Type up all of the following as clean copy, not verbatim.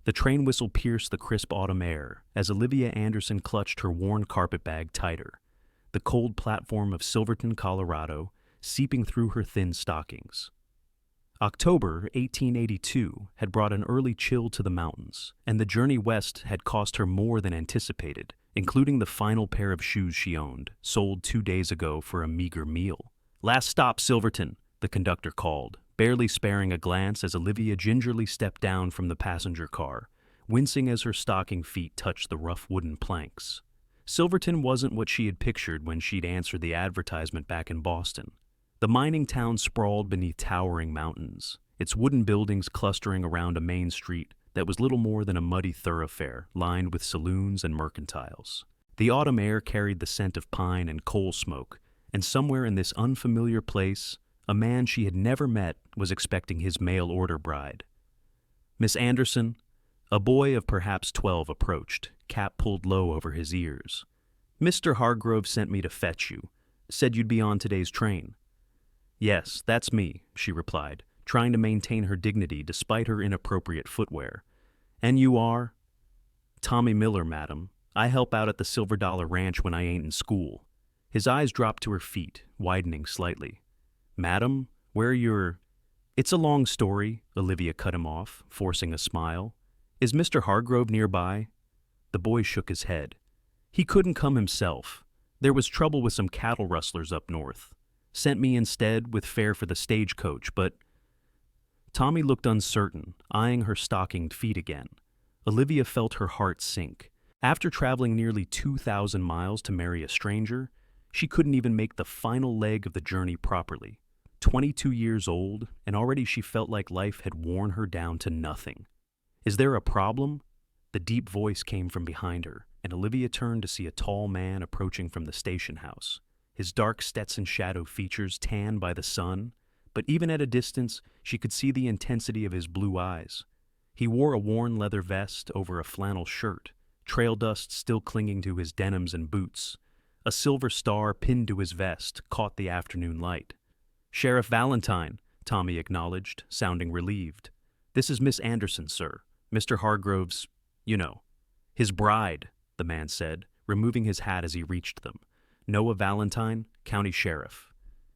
The train whistle pierced the crisp autumn air as Olivia Anderson clutched her worn carpetbag tighter, the cold platform of Silverton, Colorado, seeping through her thin stockings. October 1882 had brought an early chill to the mountains, and the journey west had cost her more than anticipated, including the final pair of shoes she owned, sold 2 days ago for a meager meal. "Last stop, Silverton," the conductor called, barely sparing a glance as Olivia gingerly stepped down from the passenger car, wincing as her stocking feet touched the rough wooden planks. Silverton wasn't what she had pictured when she'd answered the advertisement back in Boston. The mining town sprawled beneath towering mountains, its wooden buildings clustering around a main street that was little more than a muddy thoroughfare lined with saloons and mercantiles. The autumn air carried the scent of pine and coal smoke, and somewhere in this unfamiliar place, a man she had never met was expecting his mail-order bride. "Miss Anderson?" A boy of perhaps 12 approached, cap pulled low over his ears. "Mr. Hargrove sent me to fetch you. Said you'd be on today's train." "Yes, that's me," she replied, trying to maintain her dignity despite her inappropriate footwear. "And you are?" "Tommy Miller, madam. I help out at the Silver Dollar Ranch when I ain't in school." His eyes dropped to her feet, widening slightly. "Madam, where are your—" "It's a long story," Olivia cut him off, forcing a smile. "Is Mr. Hargrove nearby?" The boy shook his head. "He couldn't come himself. There was trouble with some cattle rustlers up north. Sent me instead with fare for the stagecoach, but—" Tommy looked uncertain, eyeing her stockinged feet again. Olivia felt her heart sink. After traveling nearly 2,000 miles to marry a stranger, she couldn't even make the final leg of the journey properly. 22 years old, and already she felt like life had worn her down to nothing. "Is there a problem?" The deep voice came from behind her, and Olivia turned to see a tall man approaching from the station house, his dark Stetson shadow features tanned by the sun, but even at a distance she could see the intensity of his blue eyes. He wore a worn leather vest over a flannel shirt, trail dust still clinging to his denims and boots. A silver star pinned to his vest caught the afternoon light. "Sheriff Valentine," Tommy acknowledged, sounding relieved. "This is Miss Anderson, sir. Mr. Hargrove's, His bride," the man said, removing his hat as he reached them. "Noah Valentine, county sheriff."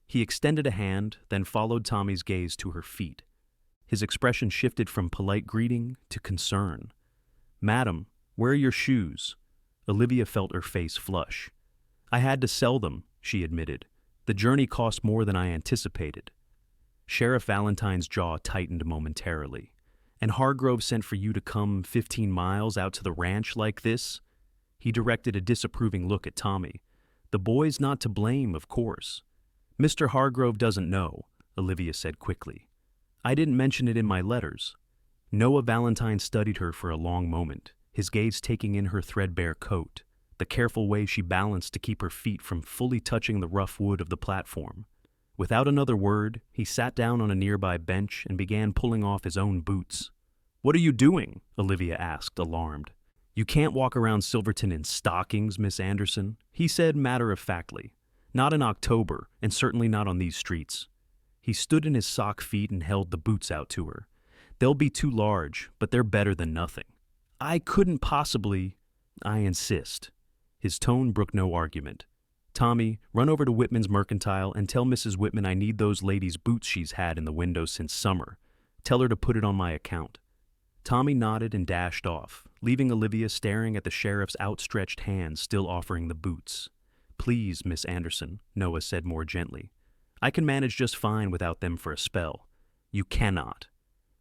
He extended a hand, then followed Tommy's gaze to her feet. His expression shifted from polite greeting to concern. "Madam, where are your shoes?" Olivia felt her face flush. "I had to sell them," she admitted. "The journey cost more than I anticipated." Sheriff Valentine's jaw tightened momentarily. "And Hargrove sent for you to come 15 miles out to the ranch like this?" He directed a disapproving look at Tommy. "The boy's not to blame, of course." "Mr. Hargrove doesn't know," Olivia said quickly. "I didn't mention it in my letters." Noah Valentine studied her for a long moment, his gaze taking in her threadbare coat, the careful way she balanced to keep her feet from fully touching the rough wood of the platform. Without another word, he sat down on a nearby bench and began pulling off his own boots. "What are you doing?" Olivia asked, alarmed. "You can't walk around Silverton in stockings, Miss Anderson," he said matter-of-factly. "Not in October, and certainly not on these streets." He stood in his sock feet and held the boots out to her. "They'll be too large, but they're better than nothing." "I couldn't possibly—" "I insist." His tone brooked no argument. "Tommy, run over to Whitman's Mercantile and tell Mrs. Whitman I need those ladies' boots she's had in the window since summer. Tell her to put it on my account." Tommy nodded and dashed off, leaving Olivia staring at the sheriff's outstretched hand still offering the boots. "Please, Miss Anderson," Noah said more gently. "I can manage just fine without them for a spell." "You cannot."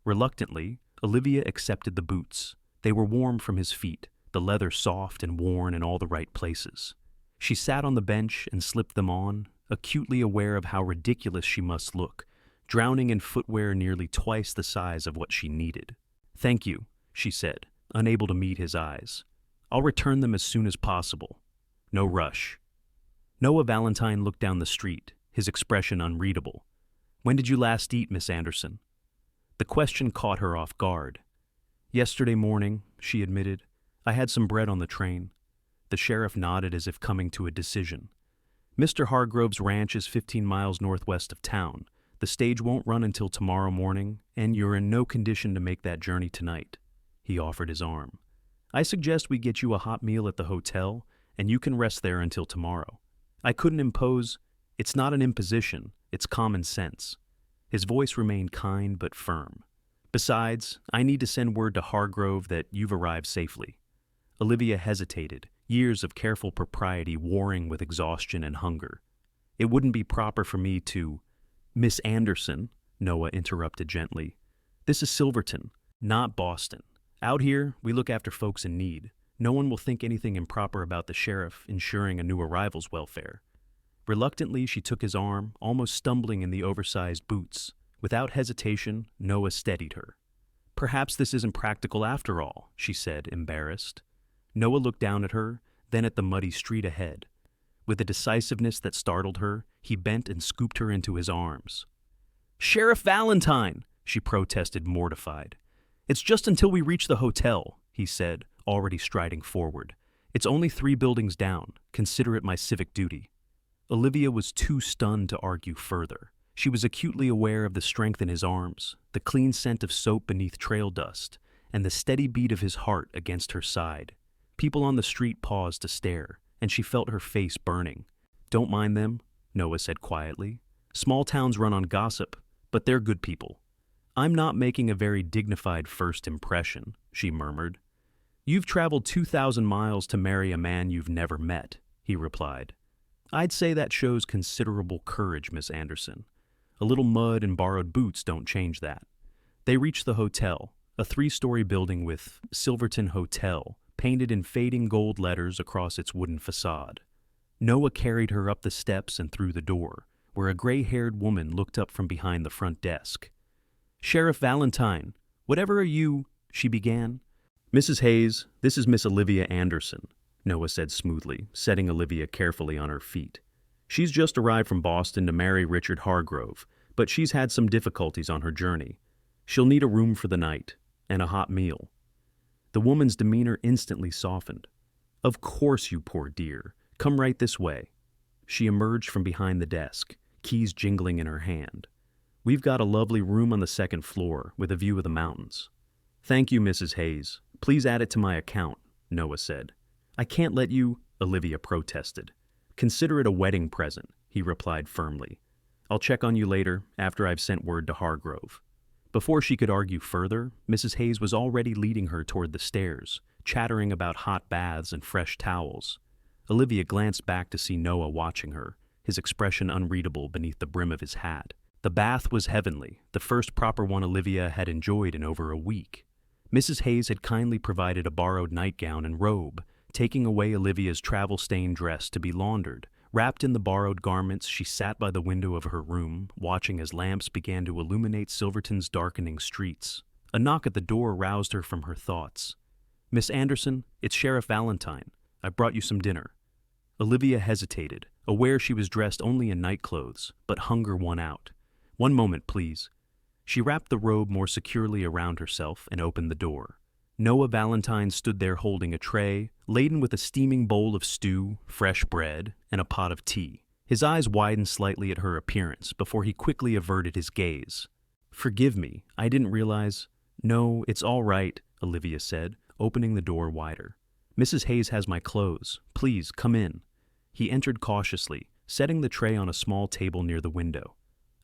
Reluctantly, Olivia accepted the boots. They were warm from his feet, the leather soft and worn in all the right places. She sat on the bench and slipped them on, acutely aware of how ridiculous she must look, drowning in footwear nearly twice the size of what she needed. "Thank you," she said, unable to meet his eyes. "I'll return them as soon as possible. No rush." Noah Valentine looked down the street, his expression unreadable. "When did you last eat, Miss Anderson?" The question caught her off guard. "Yesterday morning," she admitted. "I had some bread on the train." The sheriff nodded as if coming to a decision. "Mr. Hargrove's ranch is 15 miles northwest of town. The stage won't run until tomorrow morning, and you're in no condition to make that journey tonight." He offered his arm. "I suggest we get you a hot meal at the hotel, and you can rest there until tomorrow. I couldn't impose. It's not an imposition, it's common sense." His voice remained kind but firm. "Besides, I need to send word to Hargrove that you've arrived safely." Olivia hesitated, years of careful propriety warring with exhaustion and hunger. "It wouldn't be proper for me to—" "Miss Anderson," Noah interrupted gently. "This is Silverton, not Boston. Out here, we look after folks in need. No one will think anything improper about the sheriff ensuring a new arrival's welfare." Reluctantly, she took his arm, almost stumbling in the oversized boots. Without hesitation, Noah steadied her. "Perhaps this isn't practical after all," she said, embarrassed. Noah looked down at her, then at the muddy street ahead. With a decisiveness that startled her, he bent and scooped her into his arms. "Sheriff Valentine!" she protested, mortified. "It's just until we reach the hotel," he said, already striding forward. "It's only 3 buildings down. Consider it my civic duty." Olivia was too stunned to argue further. She was acutely aware of the strength in his arms, the clean scent of soap beneath trail dust, and the steady beat of his heart against her side. People on the street paused to stare, and she felt her face burning. "Don't mind them," Noah said quietly. "Small towns run on gossip, but they're good people." "I'm not making a very dignified first impression," she murmured. "You've traveled 2,000 miles to marry a man you've never met," he replied. "I'd say that shows considerable courage, Miss Anderson. A little mud and borrowed boots don't change that." They reached the hotel, a 3-story building with Silverton Hotel painted in fading gold letters across its wooden facade. Noah carried her up the steps and through the door, where a gray-haired woman looked up from behind the front desk. "Sheriff Valentine, whatever are you—" she began. "Mrs. Hayes, this is Miss Olivia Anderson," Noah said smoothly, setting Olivia carefully on her feet. "She's just arrived from Boston to marry Richard Hargrove, but she's had some difficulties on her journey. She'll need a room for the night, and a hot meal." The woman's demeanor instantly softened. "Of course, you poor dear. Come right this way." She emerged from behind the desk, keys jingling in her hand. "We've got a lovely room on the 2nd floor with a view of the mountains." "Thank you, Mrs. Hayes. Please add it to my account," Noah said. "I can't let you," Olivia protested. "Consider it a wedding present," he replied firmly. "I'll check on you later, after I've sent word to Hargrove." Before she could argue further, Mrs. Hayes was already leading her toward the stairs, chattering about hot baths and fresh towels. Olivia glanced back to see Noah watching her, his expression unreadable beneath the brim of his hat. The bath was heavenly, the first proper one Olivia had enjoyed in over a week. Mrs. Hayes had kindly provided a borrowed nightgown and robe, taking away Olivia's travel-stained dress to be laundered. Wrapped in the borrowed garments, she sat by the window of her room, watching as lamps began to illuminate Silverton's darkening streets. A knock at the door roused her from her thoughts. "Miss Anderson, it's Sheriff Valentine. I brought you some dinner." Olivia hesitated, aware she was dressed only in nightclothes, but hunger won out. "One moment, please." She wrapped the robe more securely around herself and opened the door. Noah Valentine stood there holding a tray, laden with a steaming bowl of stew, fresh bread, and a pot of tea. His eyes widened slightly at her appearance before he quickly averted his gaze. "Forgive me, I didn't realize—" "No, it's all right," Olivia said, opening the door wider. "Mrs. Hayes has my clothes. Please, come in." He entered cautiously, setting the tray on a small table near the window.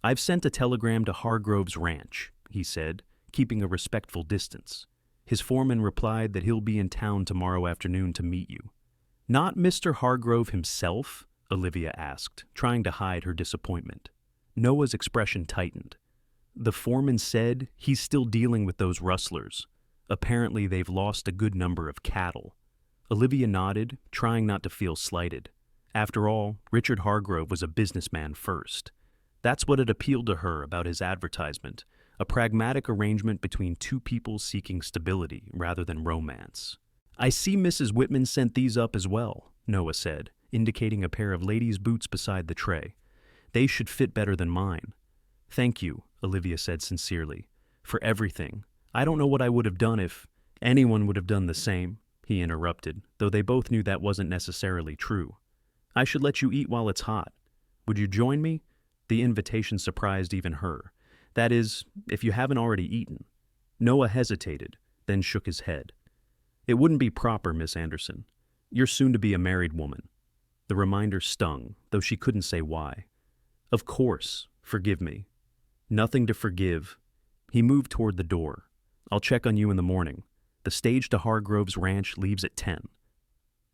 "I've sent a telegram to Hargrove's ranch," he said, keeping a respectful distance. His foreman replied that he'll be in town tomorrow afternoon to meet you. "Not Mr. Hargrove himself?" Olivia asked, trying to hide her disappointment. Noah's expression tightened. "The foreman said he's still dealing with those rustlers. Apparently they've lost a good number of cattle." Olivia nodded, trying not to feel slighted. After all, Richard Hargrove was a businessman first. That's what had appealed to her about his advertisement, a pragmatic arrangement between two people seeking stability rather than romance. "I see Mrs. Whitman sent these up as well," Noah said, indicating a pair of ladies' boots beside the tray. "They should fit better than mine." "Thank you," Olivia said sincerely, "for everything. I don't know what I would have done if—" "Anyone would have done the same," he interrupted, though they both knew that wasn't necessarily true. "I should let you eat while it's hot. Would you join me?" The invitation surprised even her. "That is, if you haven't already eaten." Noah hesitated, then shook his head. "It wouldn't be proper, Miss Anderson. You're soon to be a married woman." The reminder stung, though she couldn't say why. "Of course, forgive me." "Nothing to forgive." He moved toward the door. "I'll check on you in the morning. The stage to Hargrove's ranch leaves at 10.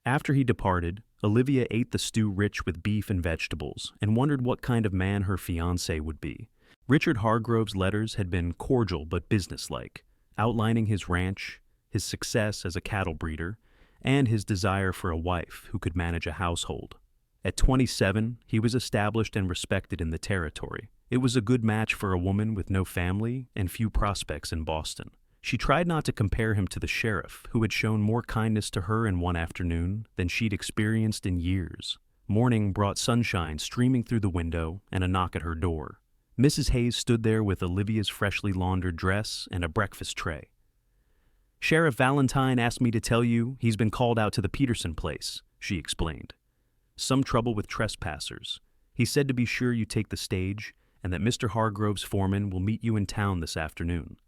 After he departed, Olivia ate the stew rich with beef and vegetables and wondered what kind of man her fiancé would be. Richard Hargrove's letters had been cordial but businesslike, outlining his ranch, his success as a cattle breeder, and his desire for a wife who could manage a household. At 27, he was established and respected in the territory. It was a good match for a woman with no family and few prospects in Boston. She tried not to compare him to the sheriff, who had shown more kindness to her in one afternoon than she'd experienced in years. Morning brought sunshine streaming through the window and a knock at her door. Mrs. Hayes stood there with Olivia's freshly laundered dress and a breakfast tray. "Sheriff Valentine asked me to tell you he's been called out to the Peterson place," she explained. "Some trouble with trespassers. He said to be sure you take the stage and that Mr. Hargrove's foreman will meet you in town this afternoon."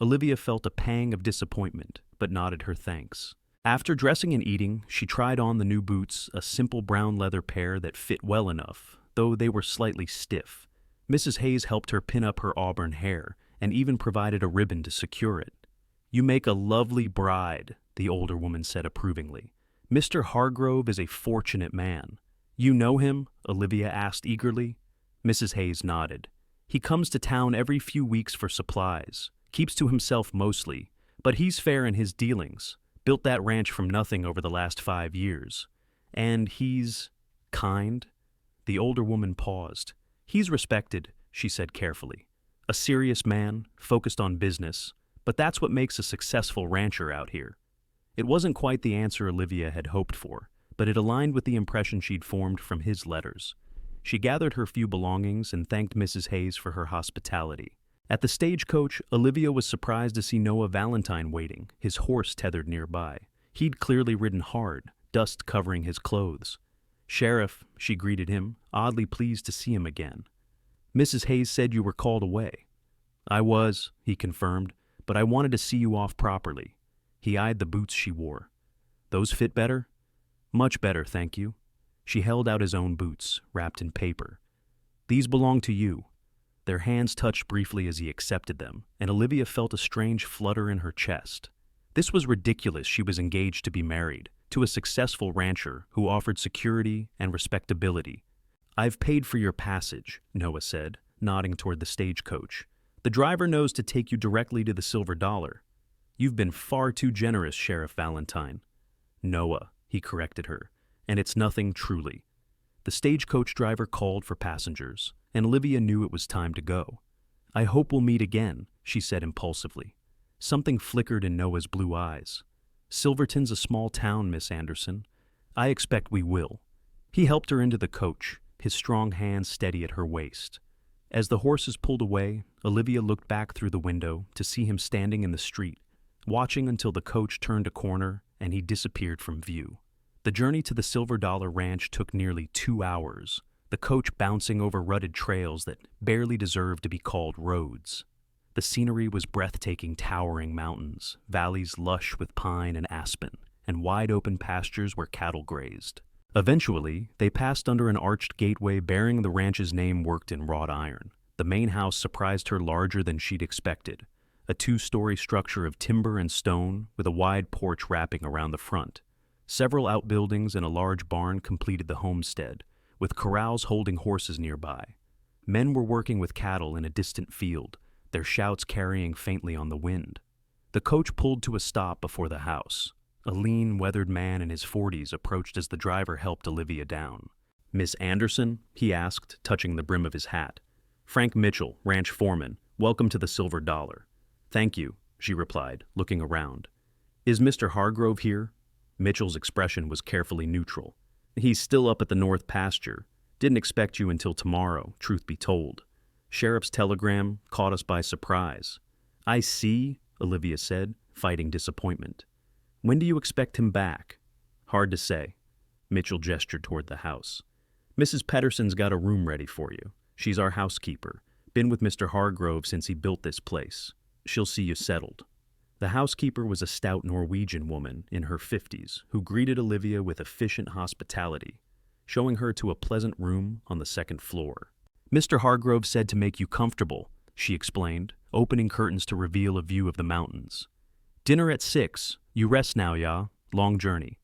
Olivia felt a pang of disappointment, but nodded her thanks. After dressing and eating, she tried on the new boots, a simple brown leather pair that fit well enough, though they were slightly stiff. Mrs. Hayes helped her pin up her auburn hair and even provided a ribbon to secure it. "You make a lovely bride," the older woman said approvingly. "Mr. Hargrove is a fortunate man." "You know him?" Olivia asked eagerly. Mrs. Hayes nodded. "He comes to town every few weeks for supplies. Keeps to himself mostly, but he's fair in his dealings. Built that ranch from nothing over the last 5 years. And he's kind." The older woman paused. "He's respected," she said carefully. "A serious man, focused on business, but that's what makes a successful rancher out here." It wasn't quite the answer Olivia had hoped for, but it aligned with the impression she'd formed from his letters. She gathered her few belongings and thanked Mrs. Hayes for her hospitality. At the stagecoach, Olivia was surprised to see Noah Valentine waiting, his horse tethered nearby. He'd clearly ridden hard, dust covering his clothes. "Sheriff," she greeted him, oddly pleased to see him again. "Mrs. Hayes said you were called away." "I was," he confirmed, "but I wanted to see you off properly." He eyed the boots she wore. "Those fit better?" "Much better, thank you." She held out his own boots, wrapped in paper. "These belong to you." Their hands touched briefly as he accepted them, and Olivia felt a strange flutter in her chest. This was ridiculous. She was engaged to be married, to a successful rancher who offered security and respectability. "I've paid for your passage," Noah said, nodding toward the stagecoach. "The driver knows to take you directly to the Silver Dollar." "You've been far too generous, Sheriff Valentine." "Noah," he corrected her, "and it's nothing truly." The stagecoach driver called for passengers, and Olivia knew it was time to go. "I hope we'll meet again," she said impulsively. Something flickered in Noah's blue eyes. "Silverton's a small town, Miss Anderson. I expect we will." He helped her into the coach, his strong hand steady at her waist. As the horses pulled away, Olivia looked back through the window to see him standing in the street, watching until the coach turned a corner and he disappeared from view. The journey to the Silver Dollar Ranch took nearly 2 hours, the coach bouncing over rutted trails that barely deserved to be called roads. The scenery was breathtaking, towering mountains, valleys lush with pine and aspen, and wide-open pastures where cattle grazed. Eventually, they passed under an arched gateway bearing the ranch's name worked in wrought iron. The main house surprised her larger than she'd expected, a 2-story structure of timber and stone with a wide porch wrapping around the front. Several outbuildings and a large barn completed the homestead, with corrals holding horses nearby. Men were working with cattle in a distant field, their shouts carrying faintly on the wind. The coach pulled to a stop before the house. A lean, weathered man in his 40s approached as the driver helped Olivia down. "Miss Anderson?" he asked, touching the brim of his hat. "Frank Mitchell, ranch foreman. Welcome to the Silver Dollar." "Thank you," she replied, looking around. "Is Mr. Hargrove here?" Mitchell's expression was carefully neutral. "He's still up at the north pasture. Didn't expect you until tomorrow, truth be told. Sheriff's telegram caught us by surprise." "I see," Olivia said, fighting disappointment. "When do you expect him back?" "Hard to say." Mitchell gestured toward the house. "Mrs. Pedersen's got a room ready for you. She's our housekeeper. Been with Mr. Hargrove since he built this place. She'll see you settled." The housekeeper was a stout Norwegian woman in her 50s who greeted Olivia with efficient hospitality, showing her to a pleasant room on the second floor. "Mr. Hargrove said to make you comfortable," she explained, opening curtains to reveal a view of the mountains. "Dinner at 6. You rest now, ya. Long journey."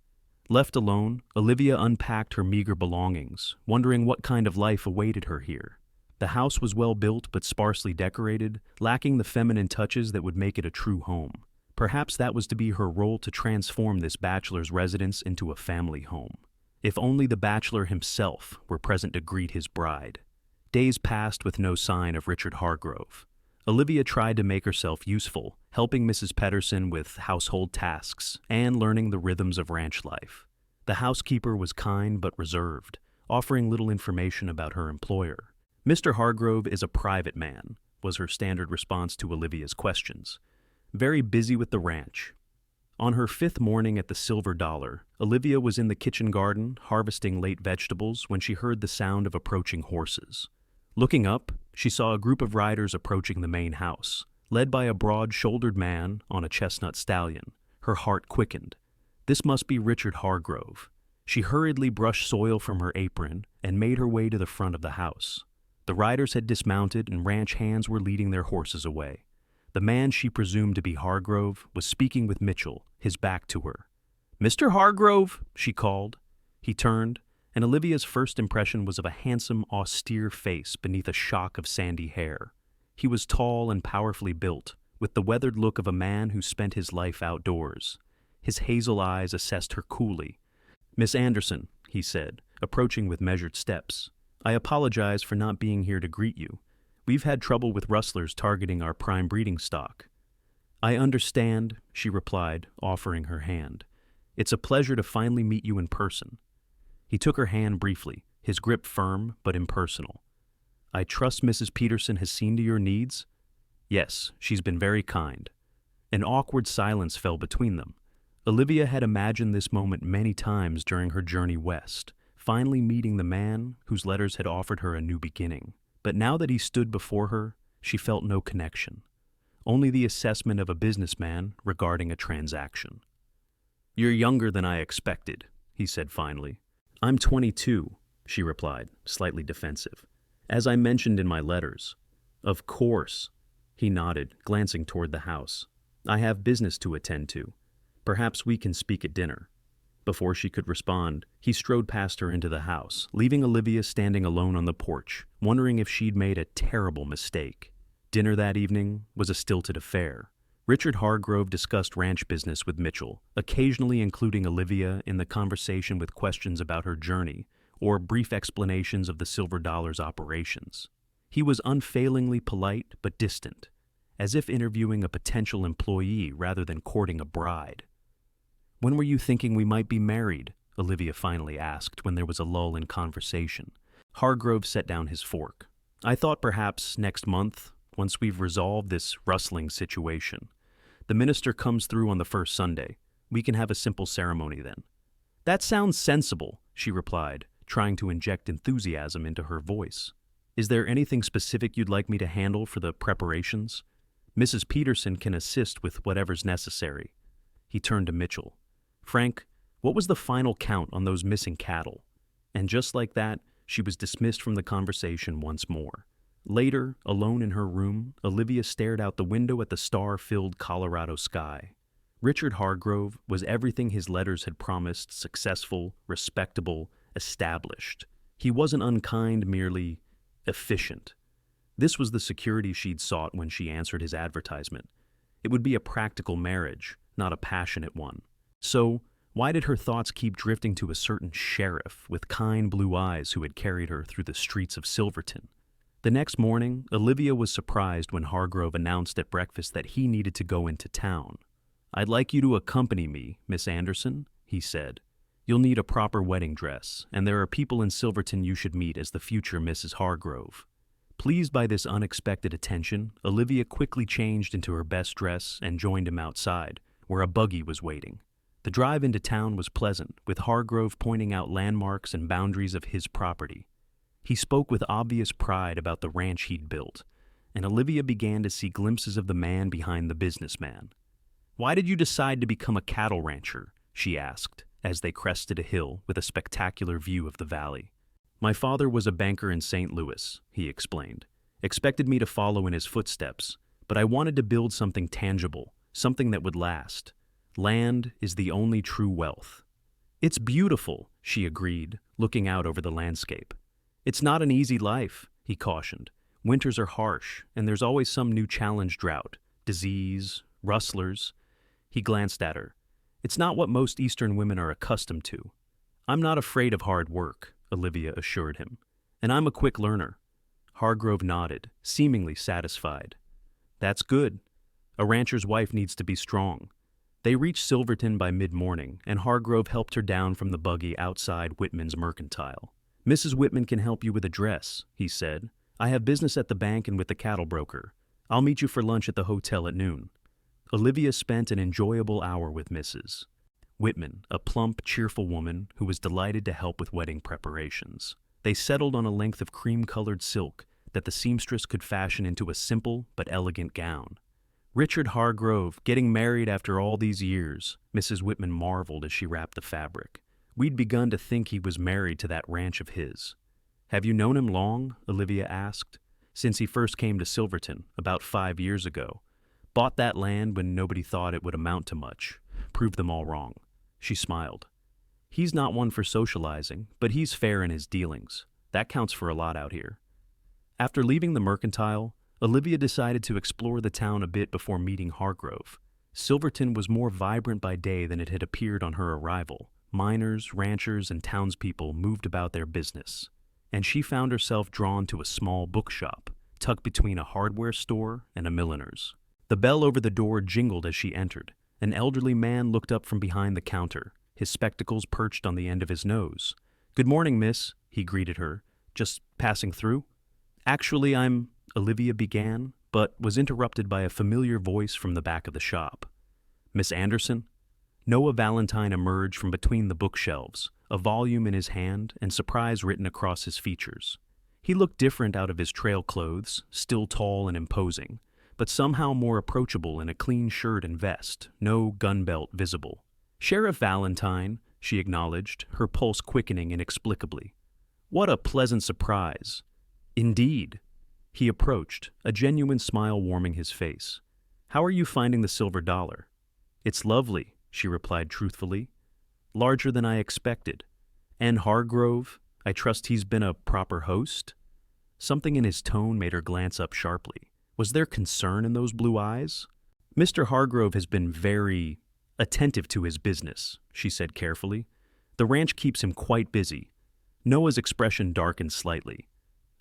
Left alone, Olivia unpacked her meager belongings, wondering what kind of life awaited her here. The house was well built but sparsely decorated, lacking the feminine touches that would make it a true home. Perhaps that was to be her role, to transform this bachelor's residence into a family home. If only the bachelor himself were present to greet his bride. Days passed with no sign of Richard Hargrove. Olivia tried to make herself useful, helping Mrs. Pedersen with household tasks and learning the rhythms of ranch life. The housekeeper was kind but reserved, offering little information about her employer. "Mr. Hargrove is a private man," was her standard response to Olivia's questions. "Very busy with the ranch." On her 5th morning at the Silver Dollar, Olivia was in the kitchen garden harvesting late vegetables when she heard the sound of approaching horses. Looking up, she saw a group of riders approaching the main house, led by a broad-shouldered man on a chestnut stallion. Her heart quickened. This must be Richard Hargrove. She hurriedly brushed soil from her apron and made her way to the front of the house. The riders had dismounted and ranch hands were leading their horses away. The man she presumed to be Hargrove was speaking with Mitchell, his back to her. "Mr. Hargrove," she called. He turned, and Olivia's first impression was of a handsome, austere face beneath a shock of sandy hair. He was tall and powerfully built, with the weathered look of a man who spent his life outdoors. His hazel eyes assessed her coolly. "Miss Anderson," he said, approaching with measured steps, "I apologize for not being here to greet you. We've had trouble with rustlers targeting our prime breeding stock." "I understand," she replied, offering her hand. "It's a pleasure to finally meet you in person." He took her hand briefly, his grip firm but impersonal. "I trust Mrs. Peterson has seen to your needs?" "Yes, she's been very kind." An awkward silence fell between them. Olivia had imagined this moment many times during her journey west, finally meeting the man whose letters had offered her a new beginning. But now that he stood before her, she felt no connection, only the assessment of a businessman regarding a transaction. "You're younger than I expected," he said finally. "I'm 22, she replied, slightly defensive. "As I mentioned in my letters." "Of course," he nodded, glancing toward the house. "I have business to attend to. Perhaps we can speak at dinner." Before she could respond, he strode past her into the house, leaving Olivia standing alone on the porch, wondering if she'd made a terrible mistake. Dinner that evening was a stilted affair. Richard Hargrove discussed ranch business with Mitchell, occasionally including Olivia in the conversation with questions about her journey or brief explanations of the Silver Dollar's operations. He was unfailingly polite but distant, as if interviewing a potential employee rather than courting a bride. "When were you thinking we might be married?" Olivia finally asked when there was a lull in conversation. Hargrove set down his fork. "I thought perhaps next month, once we've resolved this rustling situation. The minister comes through on the first Sunday. We can have a simple ceremony then." "That sounds sensible," she replied, trying to inject enthusiasm into her voice. "Is there anything specific you'd like me to handle for the preparations? Mrs. Peterson can assist with whatever's necessary." He turned to Mitchell. "Frank, what was the final count on those missing cattle?" And just like that, she was dismissed from the conversation once more. Later, alone in her room, Olivia stared out the window at the star-filled Colorado sky. Richard Hargrove was everything his letters had promised: successful, respectable, established. He wasn't unkind, merely efficient. This was the security she'd sought when she answered his advertisement. It would be a practical marriage, not a passionate one. So, why did her thoughts keep drifting to a certain sheriff with kind blue eyes who had carried her through the streets of Silverton? The next morning, Olivia was surprised when Hargrove announced at breakfast that he needed to go into town. "I'd like you to accompany me, Miss Anderson," he said. "You'll need a proper wedding dress, and there are people in Silverton you should meet as the future Mrs. Hargrove." Pleased by this unexpected attention, Olivia quickly changed into her best dress and joined him outside, where a buggy was waiting. The drive into town was pleasant, with Hargrove pointing out landmarks and boundaries of his property. He spoke with obvious pride about the ranch he'd built, and Olivia began to see glimpses of the man behind the businessman. Why did you decide to become a cattle rancher? She asked, as they crested a hill with a spectacular view of the valley. My father was a banker in St. Louis, he explained. Expected me to follow in his footsteps, but I wanted to build something tangible, something that would last. Land is the only true wealth. It's beautiful, she agreed, looking out over the landscape. It's not an easy life, he cautioned. Winters are harsh, and there's always some new challenge: drought, disease, rustlers. He glanced at her. It's not what most Eastern women are accustomed to. I'm not afraid of hard work, Olivia assured him. And I'm a quick learner. Hargrove nodded, seemingly satisfied. That's good. A rancher's wife needs to be strong. They reached Silverton by mid-morning, and Hargrove helped her down from the buggy outside Whitman's Mercantile. Mrs. Whitman can help you with a dress, he said. I have business at the bank and with the cattle broker. I'll meet you for lunch at the hotel at noon. Olivia spent an enjoyable hour with Mrs. Whitman, a plump, cheerful woman who was delighted to help with wedding preparations. They settled on a length of cream-colored silk that the seamstress could fashion into a simple but elegant gown. Richard Hargrove, getting married after all these years, Mrs. Whitman marveled as she wrapped the fabric. We'd begun to think he was married to that ranch of his. Have you known him long? Olivia asked. Since he first came to Silverton, about 5 years ago. Bought that land when nobody thought it would amount to much. Proved them all wrong. She smiled. He's not one for socializing, but he's fair in his dealings. That counts for a lot out here. After leaving the Mercantile, Olivia decided to explore the town a bit before meeting Hargrove. Silverton was more vibrant by day than it had appeared on her arrival. Miners, ranchers, and townspeople moved about their business, and she found herself drawn to a small bookshop, tucked between a hardware store and a milliner's. The bell over the door jingled as she entered. An elderly man looked up from behind the counter, his spectacles perched on the end of his nose. "Good morning, miss," he greeted her. "Just passing through?" "Actually, Olivia began, but was interrupted by a familiar voice from the back of the shop. "Miss Anderson?" Noah Valentine emerged from between the bookshelves, a volume in his hand and surprise written across his features. He looked different out of his trail clothes, still tall and imposing, but somehow more approachable in a clean shirt and vest, no gun belt visible. "Sheriff Valentine," she acknowledged, her pulse quickening inexplicably. "What a pleasant surprise." "Indeed." He approached, a genuine smile warming his face. "How are you finding the silver dollar?" "It's lovely," she replied truthfully. "Larger than I expected. And Hargrove, I trust he's been a proper host?" Something in his tone made her glance up sharply. Was there concern in those blue eyes? "Mr. Hargrove has been very attentive to his business," she said carefully. "The ranch keeps him quite busy." Noah's expression darkened slightly.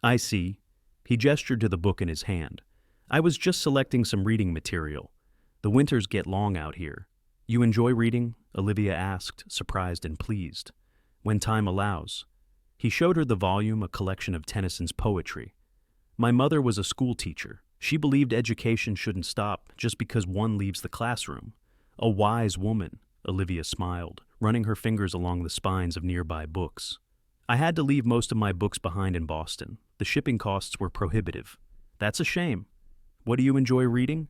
"I see." He gestured to the book in his hand. "I was just selecting some reading material. The winters get long out here." "You enjoy reading?" Olivia asked, surprised and pleased. "When time allows." He showed her the volume, a collection of Tennyson's poetry. "My mother was a school teacher. She believed education shouldn't stop just because one leaves the classroom." "A wise woman," Olivia smiled, running her fingers along the spines of nearby books. "I had to leave most of my books behind in Boston. The shipping costs were prohibitive." "That's a shame. What do you enjoy reading?"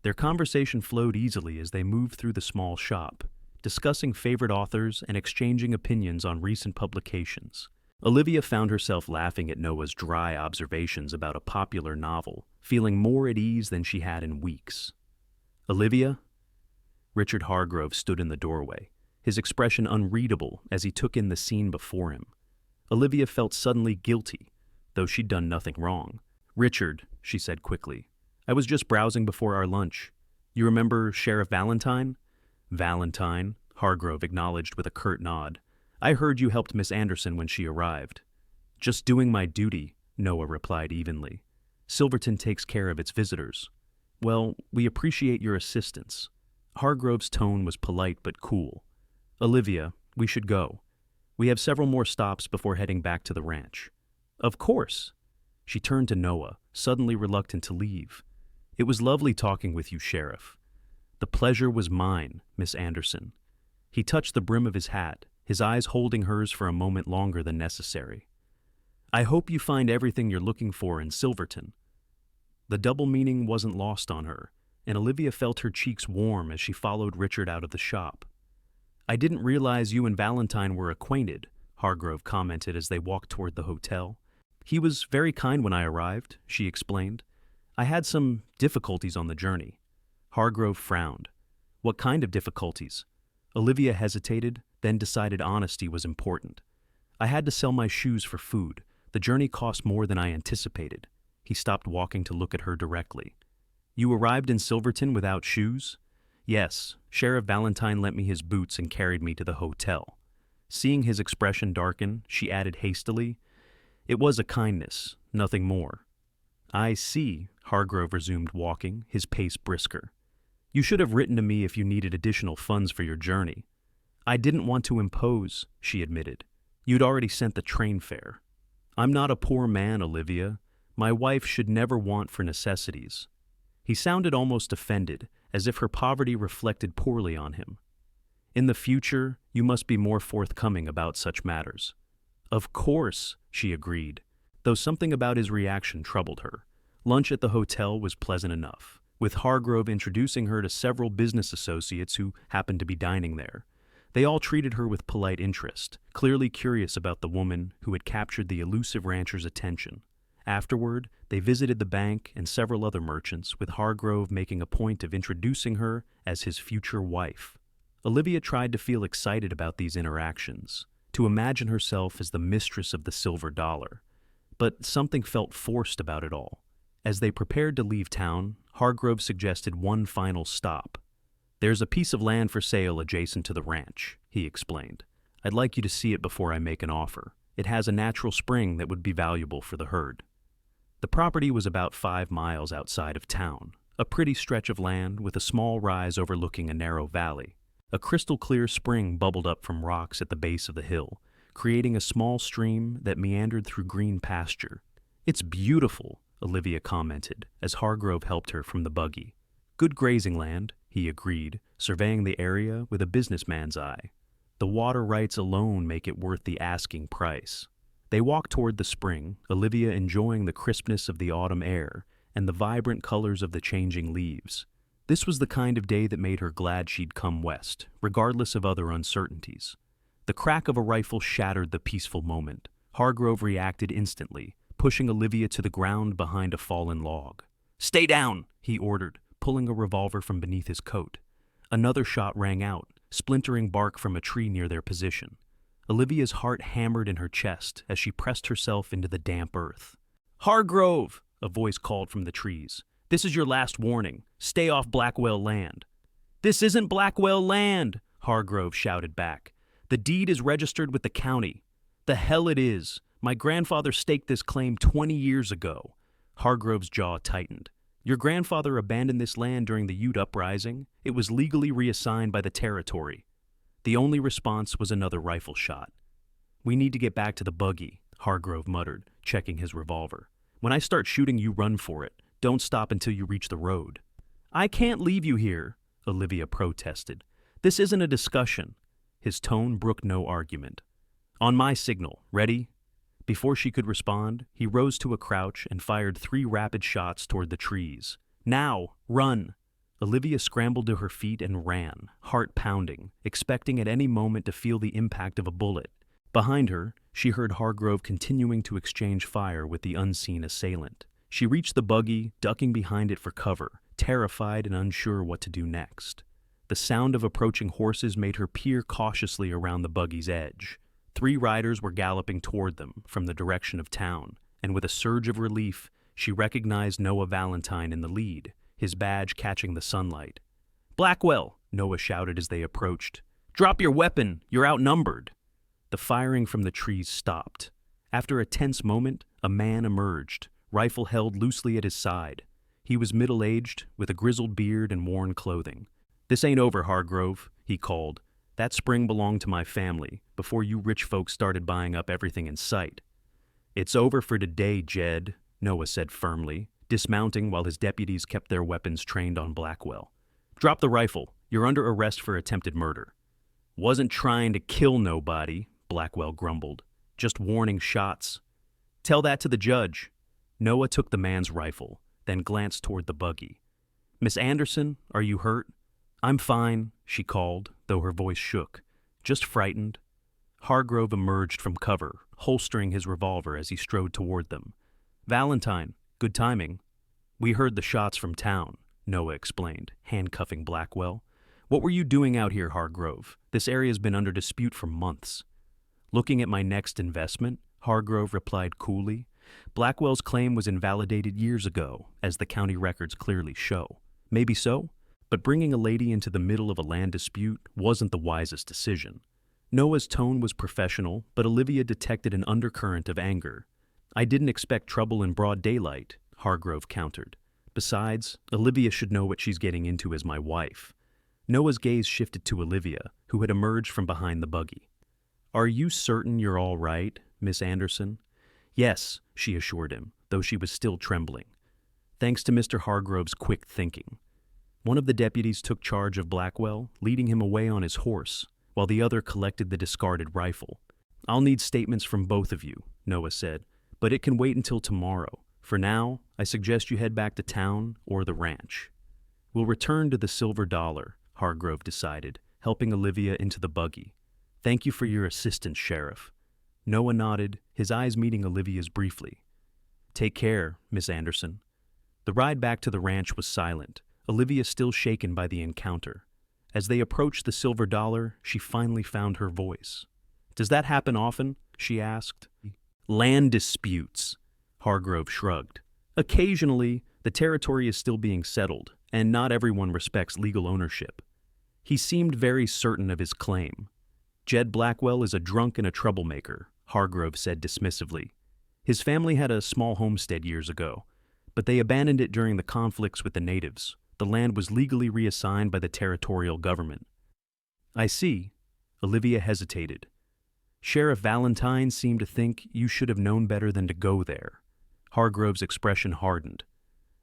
Their conversation flowed easily as they moved through the small shop, discussing favorite authors and exchanging opinions on recent publications. Olivia found herself laughing at Noah's dry observations about a popular novel, feeling more at ease than she had in weeks. "Olivia?" Richard Hargrove stood in the doorway, his expression unreadable as he took in the scene before him. Olivia felt suddenly guilty, though she'd done nothing wrong. "Richard," she said quickly, "I was just browsing before our lunch. You remember Sheriff Valentine?" "Valentine," Hargrove acknowledged with a curt nod. "I heard you helped Miss Anderson when she arrived." "Just doing my duty," Noah replied evenly. "Silverton takes care of its visitors." "Well, we appreciate your assistance." Hargrove's tone was polite but cool. "Olivia, we should go. We have several more stops before heading back to the ranch." "Of course." She turned to Noah, suddenly reluctant to leave. "It was lovely talking with you, Sheriff." "The pleasure was mine, Miss Anderson." He touched the brim of his hat, his eyes holding hers for a moment longer than necessary. "I hope you find everything you're looking for in Silverton." The double meaning wasn't lost on her, and Olivia felt her cheeks warm as she followed Richard out of the shop. "I didn't realize you and Valentine were acquainted," Hargrove commented as they walked toward the hotel. "He was very kind when I arrived," she explained. "I had some difficulties on the journey." Hargrove frowned. "What kind of difficulties?" Olivia hesitated, then decided honesty was important. "I had to sell my shoes for food. The journey cost more than I anticipated." He stopped walking to look at her directly. "You arrived in Silverton without shoes?" "Yes. Sheriff Valentine lent me his boots and carried me to the hotel." Seeing his expression darken, she added hastily, "It was a kindness, nothing more." "I see," Hargrove resumed walking, his pace brisker. "You should have written to me if you needed additional funds for your journey." "I didn't want to impose," she admitted. "You'd already sent the train fare." "I'm not a poor man, Olivia. My wife should never want for necessities." He sounded almost offended, as if her poverty reflected poorly on him. "In the future, you must be more forthcoming about such matters." "Of course," she agreed, though something about his reaction troubled her. Lunch at the hotel was pleasant enough, with Hargrove introducing her to several business associates who happened to be dining there. They all treated her with polite interest, clearly curious about the woman who had captured the elusive rancher's attention. Afterward, they visited the bank and several other merchants, with Hargrove making a point of introducing her as his future wife. Olivia tried to feel excited about these interactions, to imagine herself as the mistress of the silver dollar. But something felt forced about it all. As they prepared to leave town, Hargrove suggested one final stop. "There's a piece of land for sale adjacent to the ranch," he explained. "I'd like you to see it before I make an offer. It has a natural spring that would be valuable for the herd." The property was about 5 miles outside of town, a pretty stretch of land with a small rise overlooking a narrow valley. A crystal-clear spring bubbled up from rocks at the base of the hill, creating a small stream that meandered through green pasture. "It's beautiful," Olivia commented, as Hargrove helped her from the buggy. "Good grazing land," he agreed, surveying the area with a businessman's eye. "The water rights alone make it worth the asking price." They walked toward the spring, Olivia enjoying the crispness of the autumn air and the vibrant colors of the changing leaves. This was the kind of day that made her glad she'd come west, regardless of other uncertainties. The crack of a rifle shattered the peaceful moment. Hargrove reacted instantly, pushing Olivia to the ground behind a fallen log. "Stay down," he ordered, pulling a revolver from beneath his coat. Another shot rang out, splintering bark from a tree near their position. Olivia's heart hammered in her chest as she pressed herself into the damp earth. "Hargrove!" a voice called from the trees. "This is your last warning. Stay off Blackwell land." "This isn't Blackwell land!" Hargrove shouted back. "The deed is registered with the county." "The hell it is! My grandfather staked this claim 20 years ago." Hargrove's jaw tightened. "Your grandfather abandoned this land during the Ute uprising. It was legally reassigned by the territory." The only response was another rifle shot. "We need to get back to the buggy," Hargrove muttered, checking his revolver. "When I start shooting, you run for it. Don't stop until you reach the road." "I can't leave you here," Olivia protested. "This isn't a discussion." His tone brooked no argument. "On my signal. Ready?" Before she could respond, he rose to a crouch and fired 3 rapid shots toward the trees. "Now! Run!" Olivia scrambled to her feet and ran, heart pounding, expecting at any moment to feel the impact of a bullet. Behind her, she heard Hargrove continuing to exchange fire with the unseen assailant. She reached the buggy, ducking behind it for cover, terrified and unsure what to do next. The sound of approaching horses made her peer cautiously around the buggy's edge. 3 riders were galloping toward them from the direction of town, and with a surge of relief, she recognized Noah Valentine in the lead, his badge catching the sunlight. "Blackwell!" Noah shouted as they approached. "Drop your weapon! You're outnumbered!" The firing from the trees stopped. After a tense moment, a man emerged, rifle held loosely at his side. He was middle-aged, with a grizzled beard and worn clothing. "This ain't over, Hargrove," he called. "That spring belonged to my family, before you rich folks started buying up everything in sight." "It's over for today, Jed," Noah said firmly, dismounting while his deputies kept their weapons trained on Blackwell. "Drop the rifle. You're under arrest for attempted murder." "Wasn't trying to kill nobody," Blackwell grumbled. "Just warning shots." "Tell that to the judge." Noah took the man's rifle, then glanced toward the buggy. Miss Anderson, are you hurt? I'm fine, she called, though her voice shook. Just frightened. Hargrove emerged from cover, holstering his revolver as he strode toward them. Valentine, good timing. We heard the shots from town, Noah explained, handcuffing Blackwell. What were you doing out here, Hargrove? This area's been under dispute for months. Looking at my next investment, Hargrove replied coolly. Blackwell's claim was invalidated years ago, as the county records clearly show. Maybe so, but bringing a lady into the middle of a land dispute wasn't the wisest decision. Noah's tone was professional, but Olivia detected an undercurrent of anger. I didn't expect trouble in broad daylight, Hargrove countered. Besides, Olivia should know what she's getting into as my wife. Noah's gaze shifted to Olivia, who had emerged from behind the buggy. Are you certain you're all right, Miss Anderson? Yes, she assured him, though she was still trembling. Thanks to Mr. Hargrove's quick thinking. One of the deputies took charge of Blackwell, leading him away on his horse, while the other collected the discarded rifle. I'll need statements from both of you, Noah said, but it can wait until tomorrow. For now, I suggest you head back to town or the ranch. We'll return to the Silver Dollar, Hargrove decided, helping Olivia into the buggy. Thank you for your assistance, Sheriff. Noah nodded, his eyes meeting Olivia's briefly. Take care, Miss Anderson. The ride back to the ranch was silent, Olivia still shaken by the encounter. As they approached the Silver Dollar, she finally found her voice. Does that happen often? She asked. Land disputes, Hargrove shrugged. Occasionally, the territory is still being settled, and not everyone respects legal ownership. He seemed very certain of his claim. Jed Blackwell is a drunk and a troublemaker, Hargrove said dismissively. His family had a small homestead years ago, but they abandoned it during the conflicts with the natives. The land was legally reassigned by the territorial government. I see. Olivia hesitated. Sheriff Valentine seemed to think you should have known better than to go there. Hargrove's expression hardened.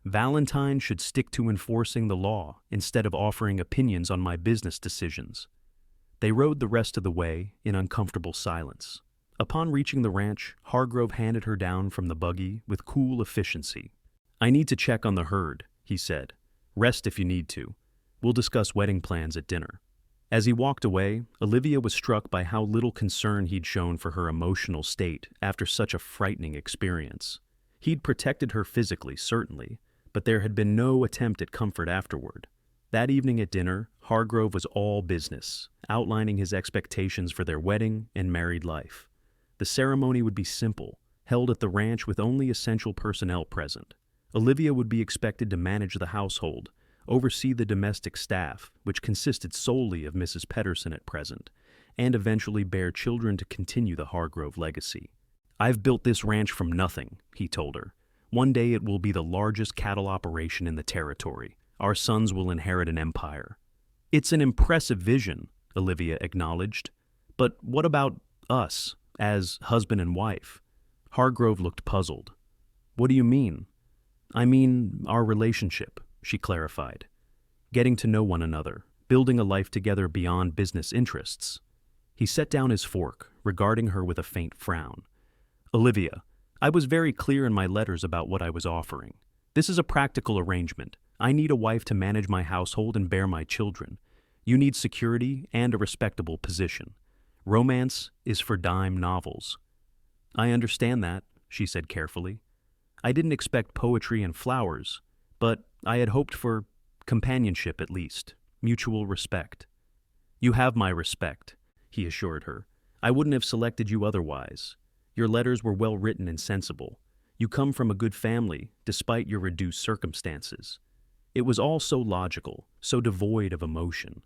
Valentine should stick to enforcing the law instead of offering opinions on my business decisions. They rode the rest of the way in uncomfortable silence. Upon reaching the ranch, Hargrove handed her down from the buggy with cool efficiency. I need to check on the herd, he said. Rest if you need to. We'll discuss wedding plans at dinner. As he walked away, Olivia was struck by how little concern he'd shown for her emotional state after such a frightening experience. He'd protected her physically, certainly, but there had been no attempt at comfort afterward. That evening at dinner, Hargrove was all business, outlining his expectations for their wedding and married life. The ceremony would be simple, held at the ranch with only essential personnel present. Olivia would be expected to manage the household, oversee the domestic staff, which consisted solely of Mrs. Pedersen at present, and eventually bear children to continue the Hargrove legacy. I've built this ranch from nothing, he told her. One day it will be the largest cattle operation in the territory. Our sons will inherit an empire. It's an impressive vision, Olivia acknowledged. But what about us, as husband and wife? Hargrove looked puzzled. What do you mean? I mean our relationship, she clarified. Getting to know one another, building a life together beyond business interests. He set down his fork, regarding her with a faint frown. Olivia, I was very clear in my letters about what I was offering. This is a practical arrangement. I need a wife to manage my household and bear my children. You need security and a respectable position. Romance is for dime novels. I understand that, she said carefully. I didn't expect poetry and flowers, but I had hoped for companionship at least, mutual respect. You have my respect, he assured her. I wouldn't have selected you otherwise. Your letters were well written and sensible. You come from a good family, despite your reduced circumstances. It was all so logical, so devoid of emotion.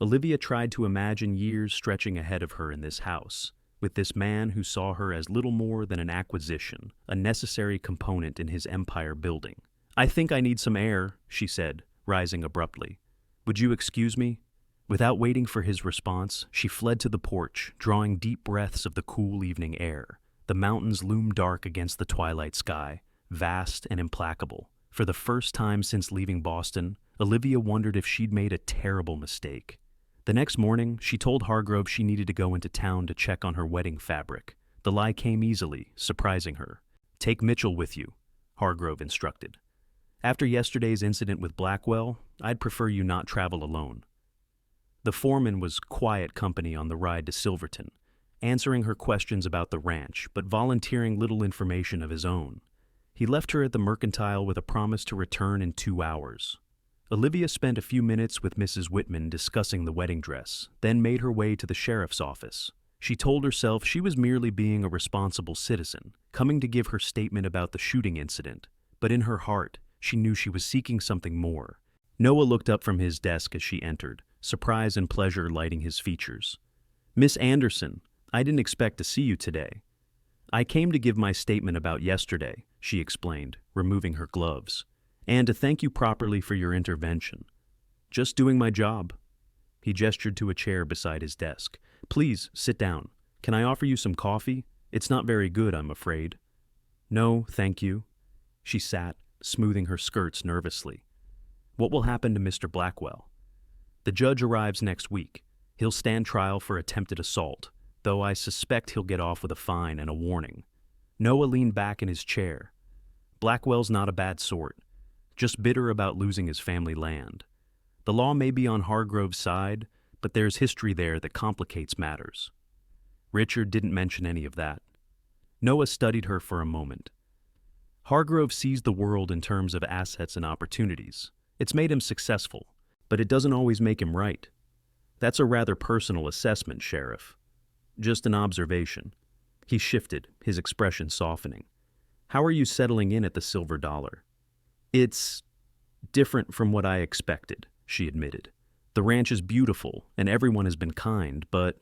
Olivia tried to imagine years stretching ahead of her in this house, with this man who saw her as little more than an acquisition, a necessary component in his empire building. I think I need some air, she said, rising abruptly. Would you excuse me? Without waiting for his response, she fled to the porch, drawing deep breaths of the cool evening air. The mountains loomed dark against the twilight sky, vast and implacable. For the first time since leaving Boston, Olivia wondered if she'd made a terrible mistake. The next morning, she told Hargrove she needed to go into town to check on her wedding fabric. The lie came easily, surprising her. Take Mitchell with you, Hargrove instructed. After yesterday's incident with Blackwell, I'd prefer you not travel alone. The foreman was quiet company on the ride to Silverton, answering her questions about the ranch, but volunteering little information of his own. He left her at the mercantile with a promise to return in 2 hours. Olivia spent a few minutes with Mrs. Whitman discussing the wedding dress, then made her way to the sheriff's office. She told herself she was merely being a responsible citizen, coming to give her statement about the shooting incident, but in her heart, she knew she was seeking something more. Noah looked up from his desk as she entered, surprise and pleasure lighting his features. "Miss Anderson, I didn't expect to see you today." "I came to give my statement about yesterday," she explained, removing her gloves, "and to thank you properly for your intervention. Just doing my job." He gestured to a chair beside his desk. "Please, sit down. Can I offer you some coffee? It's not very good, I'm afraid." "No, thank you." She sat, smoothing her skirts nervously. "What will happen to Mr. Blackwell?" "The judge arrives next week. He'll stand trial for attempted assault, though I suspect he'll get off with a fine and a warning." Noah leaned back in his chair. "Blackwell's not a bad sort, just bitter about losing his family land. The law may be on Hargrove's side, but there's history there that complicates matters." Richard didn't mention any of that. Noah studied her for a moment. "Hargrove sees the world in terms of assets and opportunities. It's made him successful, but it doesn't always make him right. That's a rather personal assessment, Sheriff. Just an observation." He shifted, his expression softening. "How are you settling in at the Silver Dollar?" "It's different from what I expected," she admitted. "The ranch is beautiful, and everyone has been kind, but—"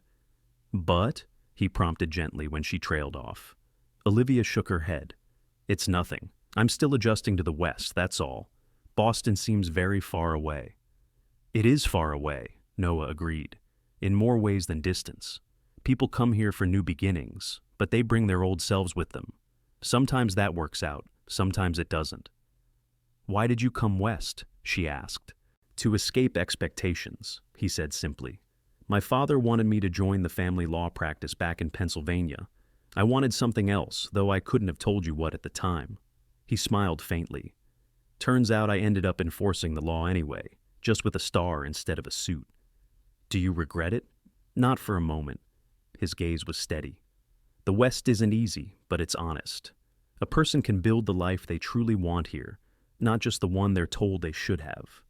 "But?" he prompted gently when she trailed off. Olivia shook her head. "It's nothing. I'm still adjusting to the West, that's all. Boston seems very far away." "It is far away," Noah agreed, "in more ways than distance. People come here for new beginnings, but they bring their old selves with them. Sometimes that works out, sometimes it doesn't." "Why did you come west?" she asked. "To escape expectations," he said simply. "My father wanted me to join the family law practice back in Pennsylvania. I wanted something else, though I couldn't have told you what at the time." He smiled faintly. "Turns out I ended up enforcing the law anyway, just with a star instead of a suit." "Do you regret it?" "Not for a moment." His gaze was steady. "The West isn't easy, but it's honest. A person can build the life they truly want here, not just the one they're told they should have."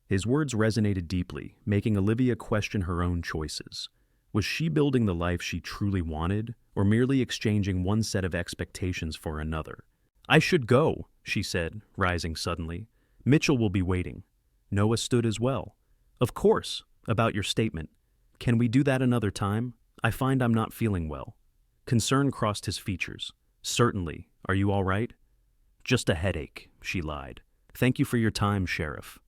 His words resonated deeply, making Olivia question her own choices. Was she building the life she truly wanted, or merely exchanging one set of expectations for another? "I should go," she said, rising suddenly. "Mitchell will be waiting." Noah stood as well. "Of course. About your statement. Can we do that another time? I find I'm not feeling well." Concern crossed his features. "Certainly. Are you all right?" "Just a headache," she lied. "Thank you for your time, Sheriff."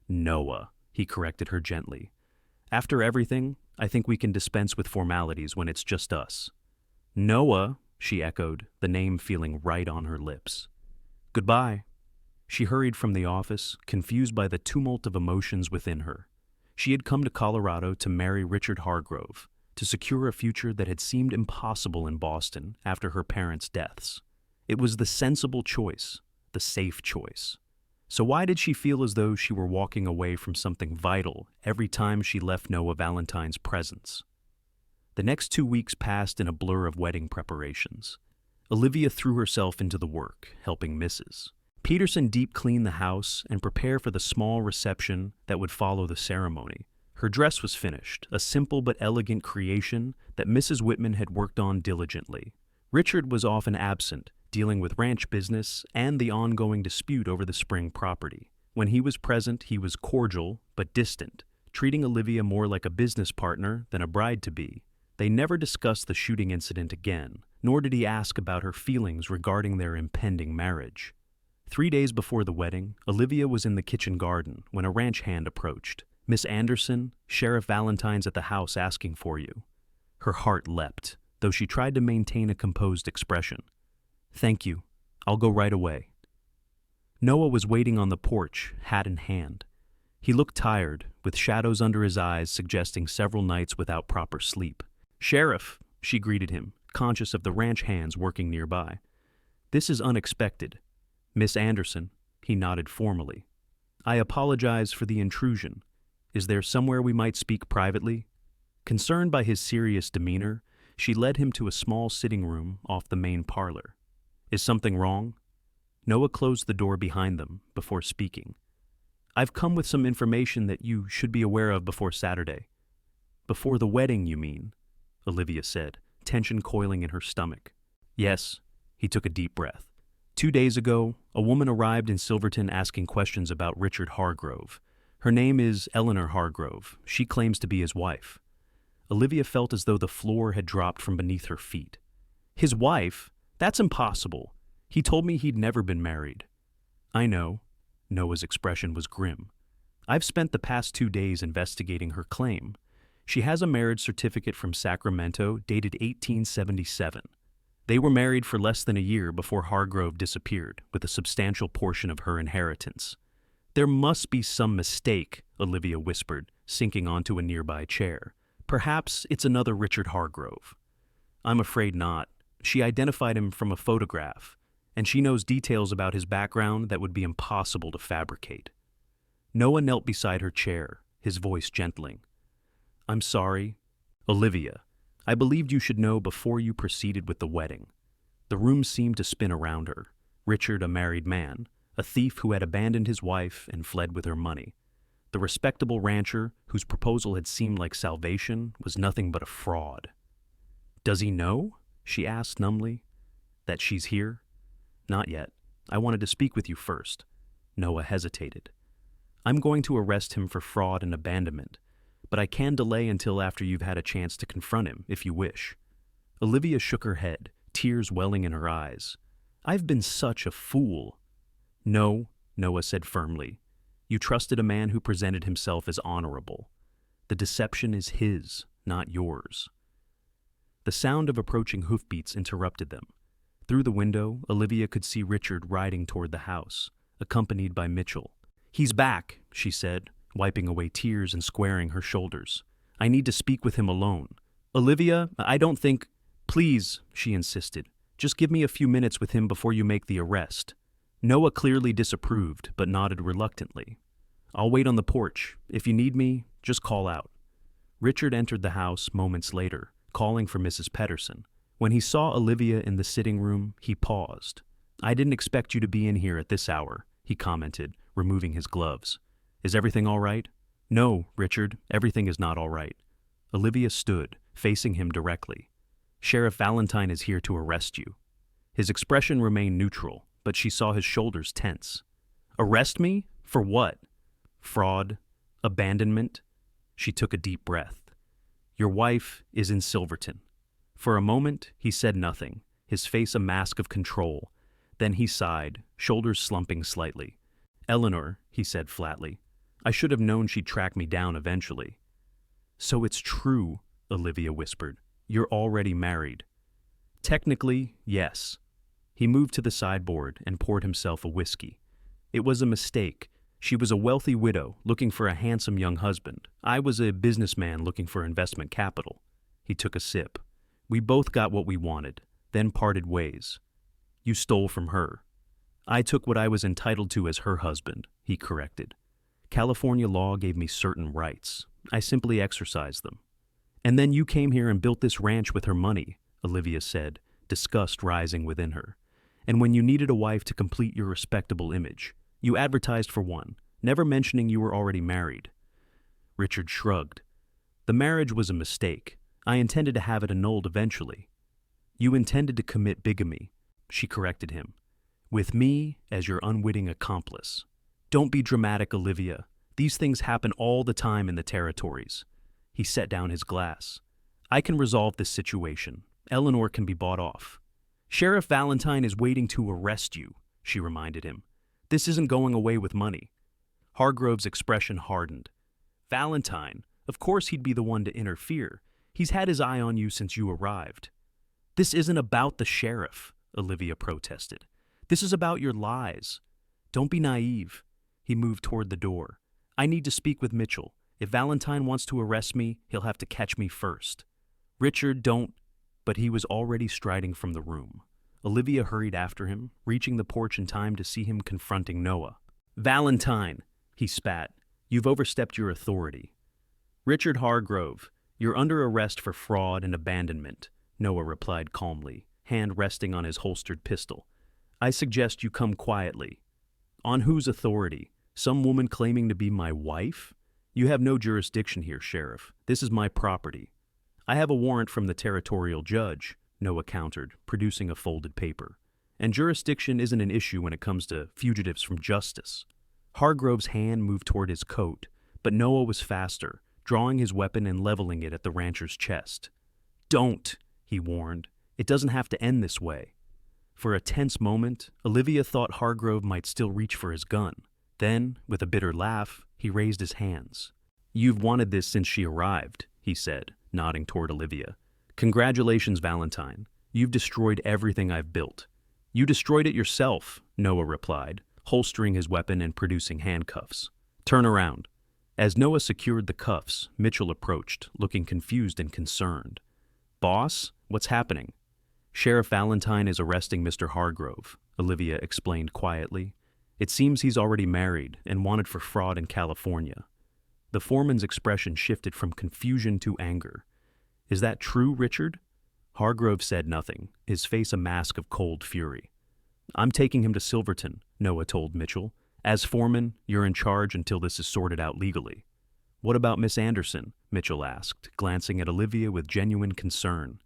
"Noah," he corrected her gently. "After everything, I think we can dispense with formalities when it's just us." "Noah," she echoed, the name feeling right on her lips. "Goodbye." She hurried from the office, confused by the tumult of emotions within her. She had come to Colorado to marry Richard Hargrove, to secure a future that had seemed impossible in Boston after her parents' deaths. It was the sensible choice, the safe choice. So why did she feel as though she were walking away from something vital every time she left Noah Valentine's presence? The next 2 weeks passed in a blur of wedding preparations. Olivia threw herself into the work, helping Mrs. Peterson deep clean the house and prepare for the small reception that would follow the ceremony. Her dress was finished, a simple but elegant creation that Mrs. Whitman had worked on diligently. Richard was often absent, dealing with ranch business and the ongoing dispute over the spring property. When he was present, he was cordial but distant, treating Olivia more like a business partner than a bride-to-be. They never discussed the shooting incident again, nor did he ask about her feelings regarding their impending marriage. 3 days before the wedding, Olivia was in the kitchen garden when a ranch hand approached. "Miss Anderson, Sheriff Valentine's at the house asking for you." Her heart leapt, though she tried to maintain a composed expression. "Thank you. I'll go right away." Noah was waiting on the porch, hat in hand. He looked tired, with shadows under his eyes suggesting several nights without proper sleep. "Sheriff," she greeted him, conscious of the ranch hands working nearby. "This is unexpected. Miss Anderson," He nodded formally. I apologize for the intrusion. Is there somewhere we might speak privately? Concerned by his serious demeanor, she led him to a small sitting room off the main parlor. Is something wrong? Noah closed the door behind them before speaking. I've come with some information that you should be aware of before Saturday. Before the wedding, you mean? Olivia said, tension coiling in her stomach. Yes, he took a deep breath. 2 days ago, a woman arrived in Silverton asking questions about Richard Hargrove. Her name is Eleanor Hargrove. She claims to be his wife. Olivia felt as though the floor had dropped from beneath her feet. His wife? That's impossible. He told me he'd never been married. I know. Noah's expression was grim. I've spent the past 2 days investigating her claim. She has a marriage certificate from Sacramento dated 1877. They were married for less than a year before Hargrove disappeared, with a substantial portion of her inheritance. There must be some mistake, Olivia whispered, sinking onto a nearby chair. Perhaps it's another Richard Hargrove. I'm afraid not. She identified him from a photograph, and she knows details about his background that would be impossible to fabricate. Noah knelt beside her chair, his voice gentling. I'm sorry. Olivia, I believed you should know before you proceeded with the wedding. The room seemed to spin around her. Richard, a married man, a thief who had abandoned his wife and fled with her money. The respectable rancher, whose proposal had seemed like salvation, was nothing but a fraud. Does he know? She asked numbly. That she's here? Not yet. I wanted to speak with you first. Noah hesitated. I'm going to arrest him for fraud and abandonment, but I can delay until after you've had a chance to confront him, if you wish. Olivia shook her head, tears welling in her eyes. I've been such a fool. No, Noah said firmly. You trusted a man who presented himself as honorable. The deception is his, not yours. The sound of approaching hoofbeats interrupted them. Through the window, Olivia could see Richard riding toward the house, accompanied by Mitchell. He's back, she said, wiping away tears and squaring her shoulders. I need to speak with him alone. Olivia, I don't think... Please, she insisted. Just give me a few minutes with him before you make the arrest. Noah clearly disapproved, but nodded reluctantly. I'll wait on the porch. If you need me, just call out. Richard entered the house moments later, calling for Mrs. Pedersen. When he saw Olivia in the sitting room, he paused. I didn't expect you to be in here at this hour, he commented, removing his gloves. Is everything all right? No, Richard, everything is not all right. Olivia stood, facing him directly. Sheriff Valentine is here to arrest you. His expression remained neutral, but she saw his shoulders tense. Arrest me? For what? Fraud? Abandonment? She took a deep breath. Your wife is in Silverton. For a moment, he said nothing, his face a mask of control. Then he sighed, shoulders slumping slightly. Eleanor, he said flatly, I should have known she'd track me down eventually. So it's true, Olivia whispered. You're already married. Technically, yes. He moved to the sideboard and poured himself a whiskey. It was a mistake. She was a wealthy widow looking for a handsome young husband. I was a businessman looking for investment capital. He took a sip. We both got what we wanted, then parted ways. You stole from her. I took what I was entitled to as her husband, he corrected. California law gave me certain rights. I simply exercised them. And then you came here and built this ranch with her money, Olivia said, disgust rising within her. And when you needed a wife to complete your respectable image, you advertised for one, never mentioning you were already married. Richard shrugged. The marriage was a mistake. I intended to have it annulled eventually. You intended to commit bigamy, she corrected him, with me as your unwitting accomplice. Don't be dramatic, Olivia. These things happen all the time in the territories. He set down his glass. I can resolve this situation. Eleanor can be bought off. Sheriff Valentine is waiting to arrest you, she reminded him. This isn't going away with money. Hargrove's expression hardened. Valentine, of course he'd be the one to interfere. He's had his eye on you since you arrived. This isn't about the sheriff, Olivia protested. This is about your lies. Don't be naive. He moved toward the door. I need to speak with Mitchell. If Valentine wants to arrest me, he'll have to catch me first. Richard, don't... But he was already striding from the room. Olivia hurried after him, reaching the porch in time to see him confronting Noah. "Valentine," he spat, "you've overstepped your authority." "Richard Hargrove, you're under arrest for fraud and abandonment," Noah replied calmly, hand resting on his holstered pistol. "I suggest you come quietly." "On whose authority? Some woman claiming to be my wife? You have no jurisdiction here, Sheriff. This is my property." "I have a warrant from the territorial judge," Noah countered, producing a folded paper. "And jurisdiction isn't an issue when it comes to fugitives from justice." Hargrove's hand moved toward his coat, but Noah was faster, drawing his weapon and leveling it at the rancher's chest. "Don't," he warned. "It doesn't have to end this way." For a tense moment, Olivia thought Hargrove might still reach for his gun. Then, with a bitter laugh, he raised his hands. "You've wanted this since she arrived," he said, nodding toward Olivia. "Congratulations, Valentine. You've destroyed everything I've built." "You destroyed it yourself," Noah replied, holstering his weapon and producing handcuffs. "Turn around." As Noah secured the cuffs, Mitchell approached, looking confused and concerned. "Boss, what's happening?" "Sheriff Valentine is arresting Mr. Hargrove," Olivia explained quietly. "It seems he's already married and wanted for fraud in California." The foreman's expression shifted from confusion to anger. "Is that true, Richard?" Hargrove said nothing, his face a mask of cold fury. "I'm taking him to Silverton," Noah told Mitchell. "As foreman, you're in charge until this is sorted out legally." "What about Miss Anderson?" Mitchell asked, glancing at Olivia with genuine concern.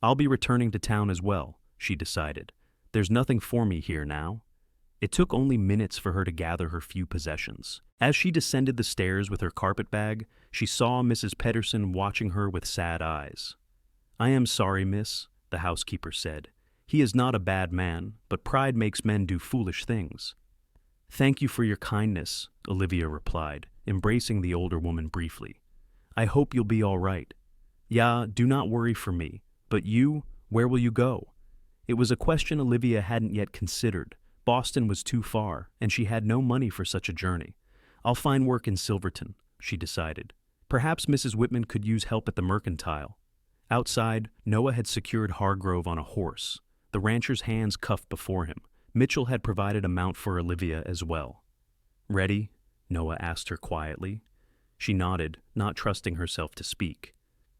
"I'll be returning to town as well," she decided. "There's nothing for me here now." It took only minutes for her to gather her few possessions. As she descended the stairs with her carpet bag, she saw Mrs. Pedersen watching her with sad eyes. "I am sorry, miss," the housekeeper said. "He is not a bad man, but pride makes men do foolish things." "Thank you for your kindness," Olivia replied, embracing the older woman briefly. "I hope you'll be all right." "Yeah, do not worry for me. But you, where will you go?" It was a question Olivia hadn't yet considered. Boston was too far, and she had no money for such a journey. "I'll find work in Silverton," she decided. Perhaps Mrs. Whitman could use help at the mercantile. Outside, Noah had secured Hargrove on a horse, the rancher's hands cuffed before him. Mitchell had provided a mount for Olivia as well. "Ready?" Noah asked her quietly. She nodded, not trusting herself to speak.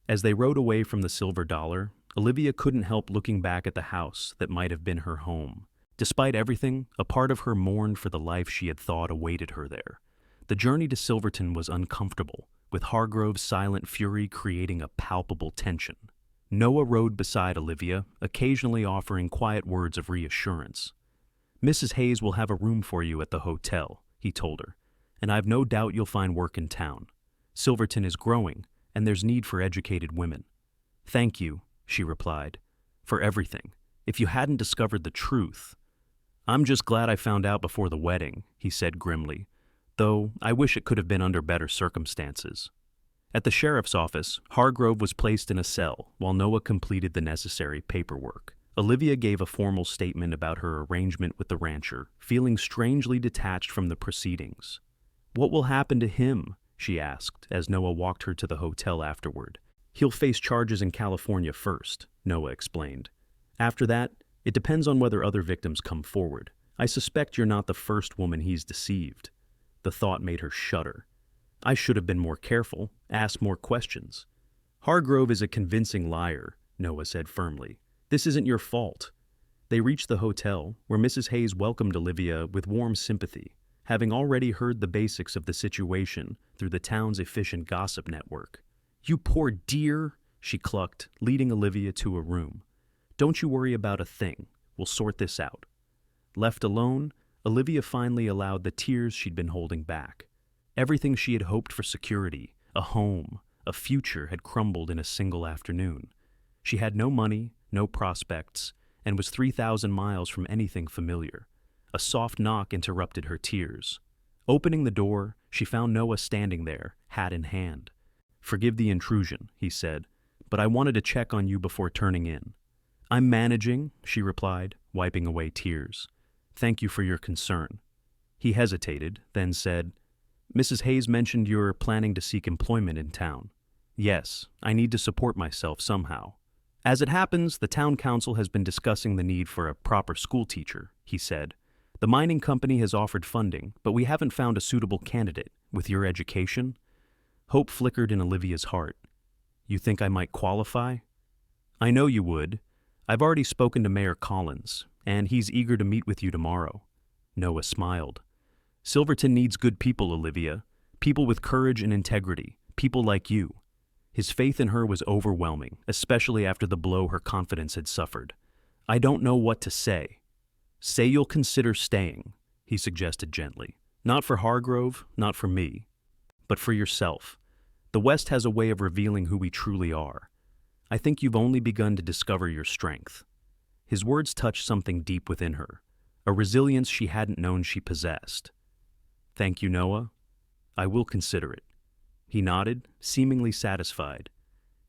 As they rode away from the Silver Dollar, Olivia couldn't help looking back at the house that might have been her home. Despite everything, a part of her mourned for the life she had thought awaited her there. The journey to Silverton was uncomfortable, with Hargrove's silent fury creating a palpable tension. Noah rode beside Olivia, occasionally offering quiet words of reassurance. "Mrs. Hayes will have a room for you at the hotel," he told her, "and I've no doubt you'll find work in town. Silverton is growing, and there's need for educated women." "Thank you," she replied, "for everything. If you hadn't discovered the truth—" "I'm just glad I found out before the wedding," he said grimly, "though I wish it could have been under better circumstances." At the sheriff's office, Hargrove was placed in a cell while Noah completed the necessary paperwork. Olivia gave a formal statement about her arrangement with the rancher, feeling strangely detached from the proceedings. "What will happen to him?" she asked as Noah walked her to the hotel afterward. "He'll face charges in California first," Noah explained. "After that, it depends on whether other victims come forward. I suspect you're not the first woman he's deceived." The thought made her shudder. "I should have been more careful, asked more questions." "Hargrove is a convincing liar," Noah said firmly. "This isn't your fault." They reached the hotel, where Mrs. Hayes welcomed Olivia with warm sympathy, having already heard the basics of the situation through the town's efficient gossip network. "You poor dear," she clucked, leading Olivia to a room. "Don't you worry about a thing. We'll sort this out." Left alone, Olivia finally allowed the tears she'd been holding back. Everything she had hoped for security, a home, a future had crumbled in a single afternoon. She had no money, no prospects, and was 3,000 miles from anything familiar. A soft knock interrupted her tears. Opening the door, she found Noah standing there, hat in hand. "Forgive the intrusion," he said, "but I wanted to check on you before turning in." "I'm managing," she replied, wiping away tears. "Thank you for your concern." He hesitated, then said, "Mrs. Hayes mentioned you're planning to seek employment in town." "Yes, I need to support myself somehow." As it happens, the town council has been discussing the need for a proper school teacher, he said. The mining company has offered funding, but we haven't found a suitable candidate. With your education? Hope flickered in Olivia's heart. You think I might qualify? I know you would. I've already spoken to Mayor Collins, and he's eager to meet with you tomorrow. Noah smiled. Silverton needs good people, Olivia. People with courage and integrity. People like you. His faith in her was overwhelming, especially after the blow her confidence had suffered. I don't know what to say. Say you'll consider staying, he suggested gently. Not for Hargrove, not for me, but for yourself. The West has a way of revealing who we truly are. I think you've only begun to discover your strength. His words touched something deep within her, a resilience she hadn't known she possessed. Thank you, Noah. I will consider it. He nodded, seemingly satisfied.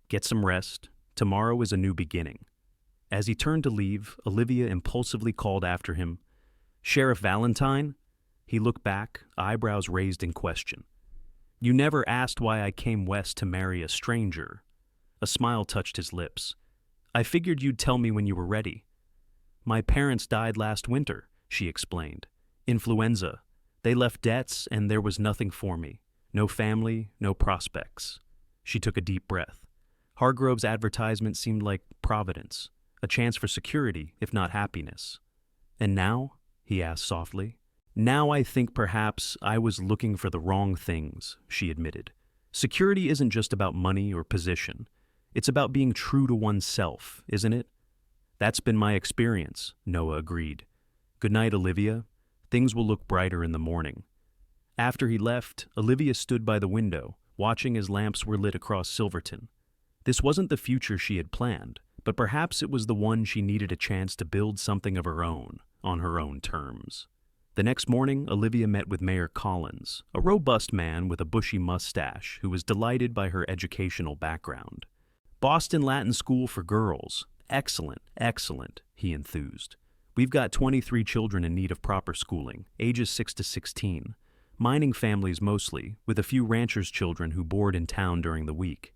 Get some rest. Tomorrow is a new beginning. As he turned to leave, Olivia impulsively called after him, Sheriff Valentine? He looked back, eyebrows raised in question. You never asked why I came west to marry a stranger. A smile touched his lips. I figured you'd tell me when you were ready. My parents died last winter, she explained. Influenza. They left debts, and there was nothing for me. No family, no prospects. She took a deep breath. Hargrove's advertisement seemed like providence, a chance for security, if not happiness. And now? He asked softly. Now I think perhaps I was looking for the wrong things, she admitted. Security isn't just about money or position. It's about being true to oneself, isn't it? That's been my experience, Noah agreed. Good night, Olivia. Things will look brighter in the morning. After he left, Olivia stood by the window, watching as lamps were lit across Silverton. This wasn't the future she had planned, but perhaps it was the one she needed a chance to build something of her own, on her own terms. The next morning, Olivia met with Mayor Collins, a robust man with a bushy mustache who was delighted by her educational background. Boston Latin School for Girls. Excellent, excellent, he enthused. We've got 23 children in need of proper schooling, ages 6 to 16. Mining families mostly, with a few ranchers' children who board in town during the week.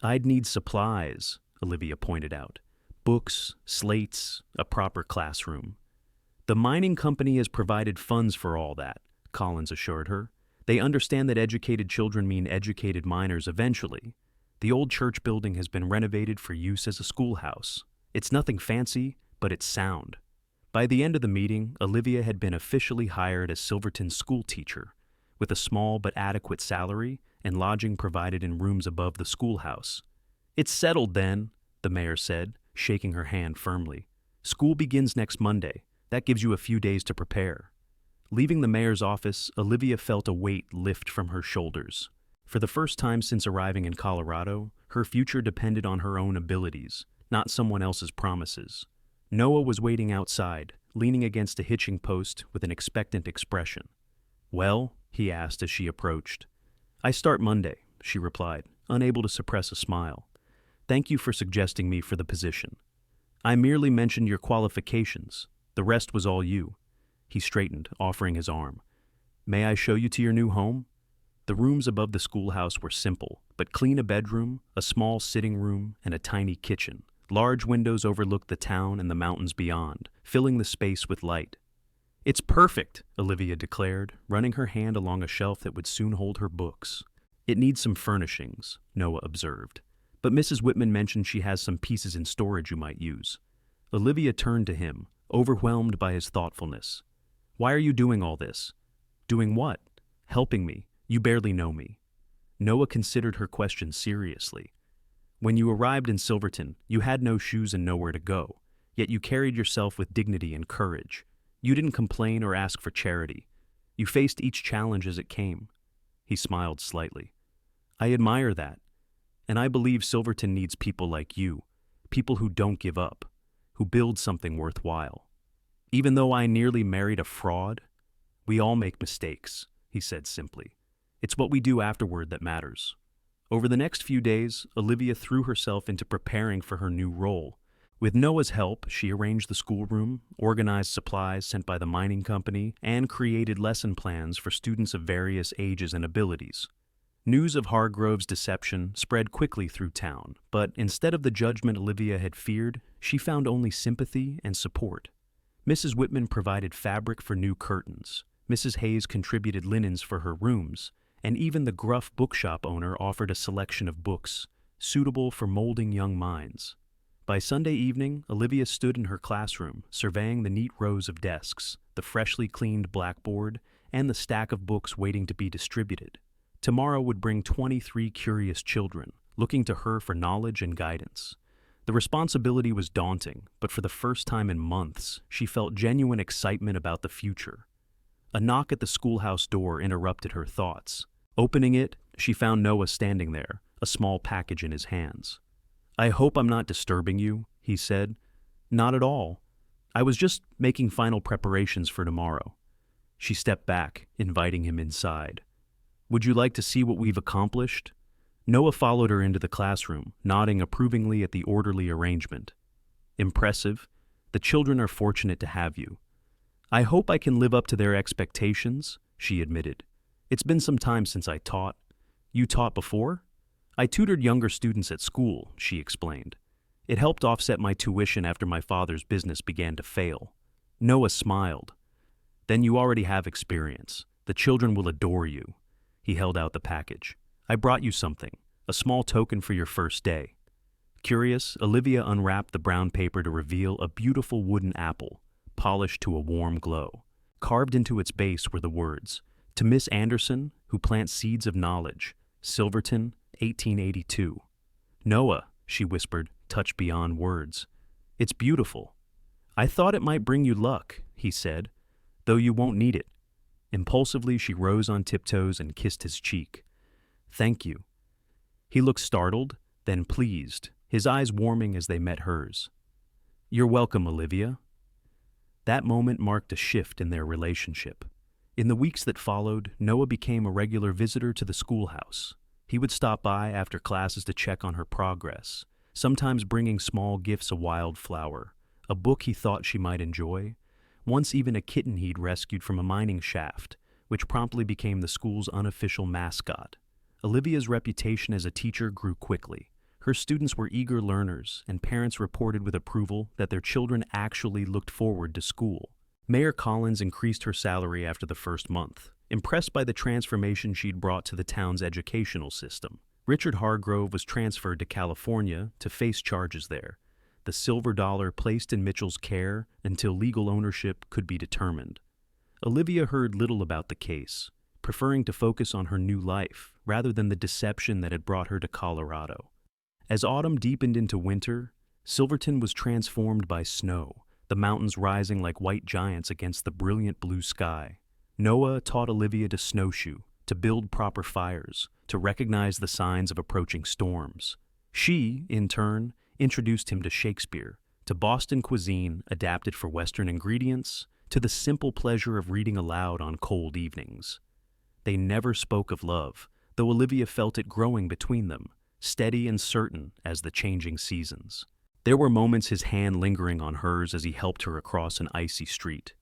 I'd need supplies, Olivia pointed out. Books, slates, a proper classroom. The mining company has provided funds for all that, Collins assured her. They understand that educated children mean educated miners eventually. The old church building has been renovated for use as a schoolhouse. It's nothing fancy, but it's sound. By the end of the meeting, Olivia had been officially hired as Silverton's school teacher, with a small but adequate salary and lodging provided in rooms above the schoolhouse. It's settled then, the mayor said, shaking her hand firmly. School begins next Monday. That gives you a few days to prepare. Leaving the mayor's office, Olivia felt a weight lift from her shoulders. For the first time since arriving in Colorado, her future depended on her own abilities, not someone else's promises. Noah was waiting outside, leaning against a hitching post with an expectant expression. Well, he asked as she approached. I start Monday, she replied, unable to suppress a smile. Thank you for suggesting me for the position. I merely mentioned your qualifications. The rest was all you. He straightened, offering his arm. May I show you to your new home? The rooms above the schoolhouse were simple, but clean: a bedroom, a small sitting room, and a tiny kitchen. Large windows overlooked the town and the mountains beyond, filling the space with light. It's perfect, Olivia declared, running her hand along a shelf that would soon hold her books. It needs some furnishings, Noah observed, but Mrs. Whitman mentioned she has some pieces in storage you might use. Olivia turned to him, overwhelmed by his thoughtfulness. Why are you doing all this? Doing what? Helping me. You barely know me. Noah considered her question seriously. When you arrived in Silverton, you had no shoes and nowhere to go, yet you carried yourself with dignity and courage. You didn't complain or ask for charity. You faced each challenge as it came. He smiled slightly. I admire that, and I believe Silverton needs people like you, people who don't give up, who build something worthwhile. Even though I nearly married a fraud, we all make mistakes, he said simply. It's what we do afterward that matters. Over the next few days, Olivia threw herself into preparing for her new role. With Noah's help, she arranged the schoolroom, organized supplies sent by the mining company, and created lesson plans for students of various ages and abilities. News of Hargrove's deception spread quickly through town, but instead of the judgment Olivia had feared, she found only sympathy and support. Mrs. Whitman provided fabric for new curtains, Mrs. Hayes contributed linens for her rooms, and even the gruff bookshop owner offered a selection of books, suitable for molding young minds. By Sunday evening, Olivia stood in her classroom, surveying the neat rows of desks, the freshly cleaned blackboard, and the stack of books waiting to be distributed. Tomorrow would bring 23 curious children, looking to her for knowledge and guidance. The responsibility was daunting, but for the first time in months, she felt genuine excitement about the future. A knock at the schoolhouse door interrupted her thoughts. Opening it, she found Noah standing there, a small package in his hands. "I hope I'm not disturbing you," he said. "Not at all. I was just making final preparations for tomorrow." She stepped back, inviting him inside. "Would you like to see what we've accomplished?" Noah followed her into the classroom, nodding approvingly at the orderly arrangement. "Impressive. The children are fortunate to have you." "I hope I can live up to their expectations," she admitted. "It's been some time since I taught." "You taught before?" "I tutored younger students at school," she explained. "It helped offset my tuition after my father's business began to fail." Noah smiled. "Then you already have experience. The children will adore you." He held out the package. "I brought you something, a small token for your first day." Curious, Olivia unwrapped the brown paper to reveal a beautiful wooden apple, polished to a warm glow. Carved into its base were the words, "To Miss Anderson, who plants seeds of knowledge, Silverton, 1882. "Noah," she whispered, touched beyond words. "It's beautiful." "I thought it might bring you luck," he said, "though you won't need it." Impulsively, she rose on tiptoes and kissed his cheek. "Thank you." He looked startled, then pleased, his eyes warming as they met hers. "You're welcome, Olivia." That moment marked a shift in their relationship. In the weeks that followed, Noah became a regular visitor to the schoolhouse. He would stop by after classes to check on her progress, sometimes bringing small gifts: a wildflower, a book he thought she might enjoy, once even a kitten he'd rescued from a mining shaft, which promptly became the school's unofficial mascot. Olivia's reputation as a teacher grew quickly. Her students were eager learners, and parents reported with approval that their children actually looked forward to school. Mayor Collins increased her salary after the first month, impressed by the transformation she'd brought to the town's educational system. Richard Hargrove was transferred to California to face charges there, the silver dollar placed in Mitchell's care until legal ownership could be determined. Olivia heard little about the case, preferring to focus on her new life rather than the deception that had brought her to Colorado. As autumn deepened into winter, Silverton was transformed by snow, the mountains rising like white giants against the brilliant blue sky. Noah taught Olivia to snowshoe, to build proper fires, to recognize the signs of approaching storms. She, in turn, introduced him to Shakespeare, to Boston cuisine adapted for Western ingredients, to the simple pleasure of reading aloud on cold evenings. They never spoke of love, though Olivia felt it growing between them, steady and certain as the changing seasons. There were moments his hand lingering on hers as he helped her across an icy street,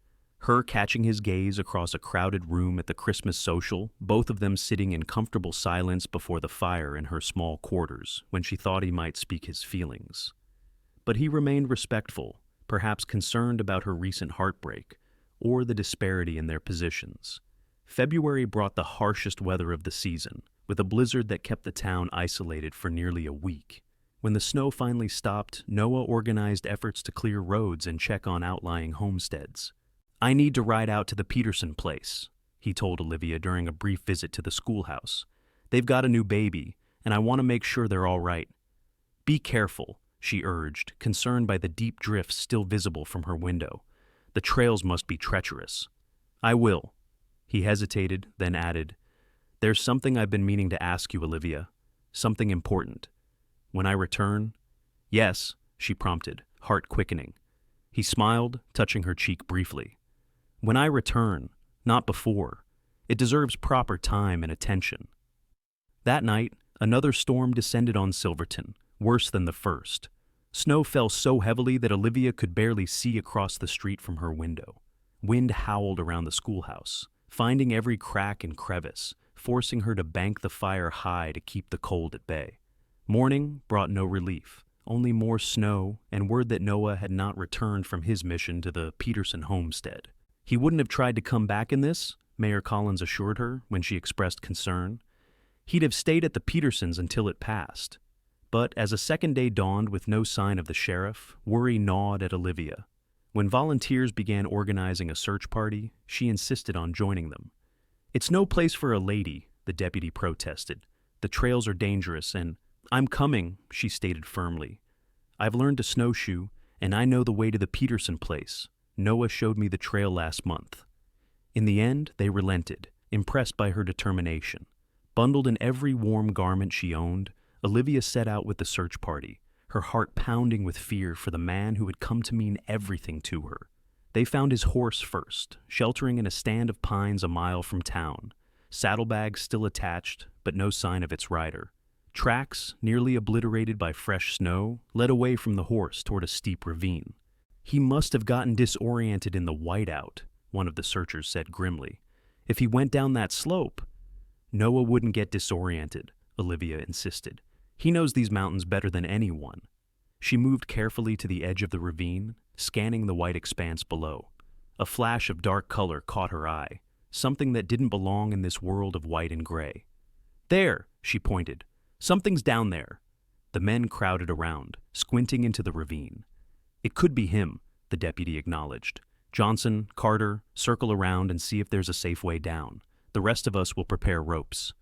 her catching his gaze across a crowded room at the Christmas social, both of them sitting in comfortable silence before the fire in her small quarters when she thought he might speak his feelings. But he remained respectful, perhaps concerned about her recent heartbreak, or the disparity in their positions. February brought the harshest weather of the season, with a blizzard that kept the town isolated for nearly a week. When the snow finally stopped, Noah organized efforts to clear roads and check on outlying homesteads. "I need to ride out to the Peterson place," he told Olivia during a brief visit to the schoolhouse. "They've got a new baby, and I want to make sure they're all right." "Be careful," she urged, concerned by the deep drifts still visible from her window. "The trails must be treacherous." "I will." He hesitated, then added, "There's something I've been meaning to ask you, Olivia. Something important. When I return—" "Yes," she prompted, heart quickening. He smiled, touching her cheek briefly. "When I return, not before. It deserves proper time and attention." That night, another storm descended on Silverton, worse than the first. Snow fell so heavily that Olivia could barely see across the street from her window. Wind howled around the schoolhouse, finding every crack and crevice, forcing her to bank the fire high to keep the cold at bay. Morning brought no relief, only more snow and word that Noah had not returned from his mission to the Peterson homestead. He wouldn't have tried to come back in this, Mayor Collins assured her when she expressed concern. He'd have stayed at the Petersons until it passed. But as a second day dawned with no sign of the sheriff, worry gnawed at Olivia. When volunteers began organizing a search party, she insisted on joining them. "It's no place for a lady," the deputy protested. "The trails are dangerous and—" "I'm coming," she stated firmly. "I've learned to snowshoe, and I know the way to the Peterson place. Noah showed me the trail last month." In the end, they relented, impressed by her determination. Bundled in every warm garment she owned, Olivia set out with the search party, her heart pounding with fear for the man who had come to mean everything to her. They found his horse first, sheltering in a stand of pines a mile from town, saddlebags still attached, but no sign of its rider. Tracks, nearly obliterated by fresh snow, led away from the horse toward a steep ravine. "He must have gotten disoriented in the whiteout," one of the searchers said grimly. "If he went down that slope—" "Noah wouldn't get disoriented," Olivia insisted. "He knows these mountains better than anyone." She moved carefully to the edge of the ravine, scanning the white expanse below. A flash of dark color caught her eye, something that didn't belong in this world of white and gray. "There," she pointed. "Something's down there." The men crowded around, squinting into the ravine. "It could be him," the deputy acknowledged. "Johnson, Carter, circle around and see if there's a safe way down. The rest of us will prepare ropes."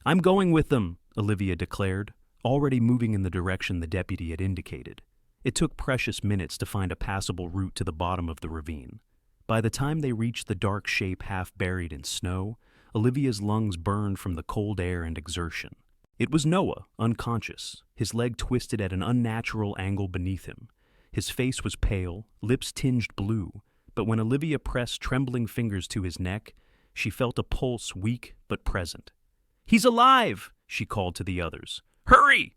"I'm going with them," Olivia declared, already moving in the direction the deputy had indicated. It took precious minutes to find a passable route to the bottom of the ravine. By the time they reached the dark shape half buried in snow, Olivia's lungs burned from the cold air and exertion. It was Noah, unconscious, his leg twisted at an unnatural angle beneath him. His face was pale, lips tinged blue, but when Olivia pressed trembling fingers to his neck, she felt a pulse weak but present. "He's alive!" she called to the others. "Hurry!"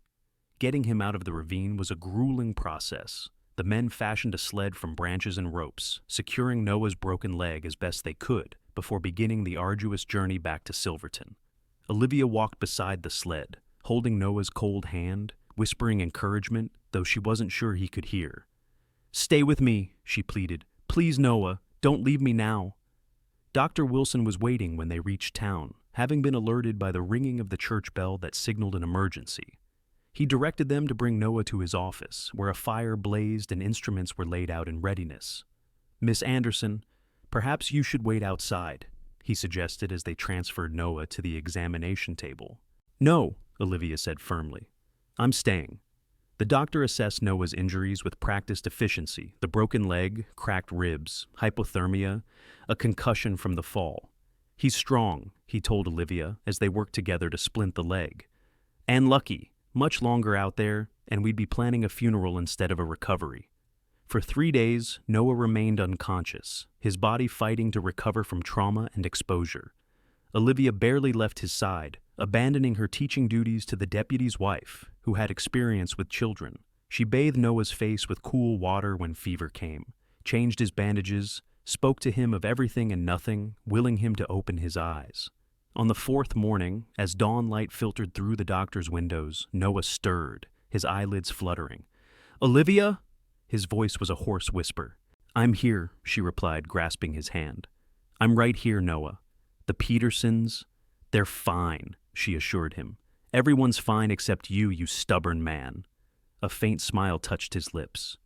Getting him out of the ravine was a grueling process. The men fashioned a sled from branches and ropes, securing Noah's broken leg as best they could before beginning the arduous journey back to Silverton. Olivia walked beside the sled, holding Noah's cold hand, whispering encouragement, though she wasn't sure he could hear. "Stay with me," she pleaded. "Please, Noah, don't leave me now." Dr. Wilson was waiting when they reached town, having been alerted by the ringing of the church bell that signaled an emergency. He directed them to bring Noah to his office, where a fire blazed and instruments were laid out in readiness. "Miss Anderson, perhaps you should wait outside," he suggested as they transferred Noah to the examination table. "No," Olivia said firmly. "I'm staying." The doctor assessed Noah's injuries with practiced efficiency: the broken leg, cracked ribs, hypothermia, a concussion from the fall. "He's strong," he told Olivia as they worked together to splint the leg. "And lucky. Much longer out there, and we'd be planning a funeral instead of a recovery." For 3 days, Noah remained unconscious, his body fighting to recover from trauma and exposure. Olivia barely left his side, abandoning her teaching duties to the deputy's wife, who had experience with children. She bathed Noah's face with cool water when fever came, changed his bandages, spoke to him of everything and nothing, willing him to open his eyes. On the 4th morning, as dawn light filtered through the doctor's windows, Noah stirred, his eyelids fluttering. "Olivia?" His voice was a hoarse whisper. "I'm here," she replied, grasping his hand. "I'm right here, Noah. The Petersons, they're fine," she assured him. "Everyone's fine except you, you stubborn man." A faint smile touched his lips.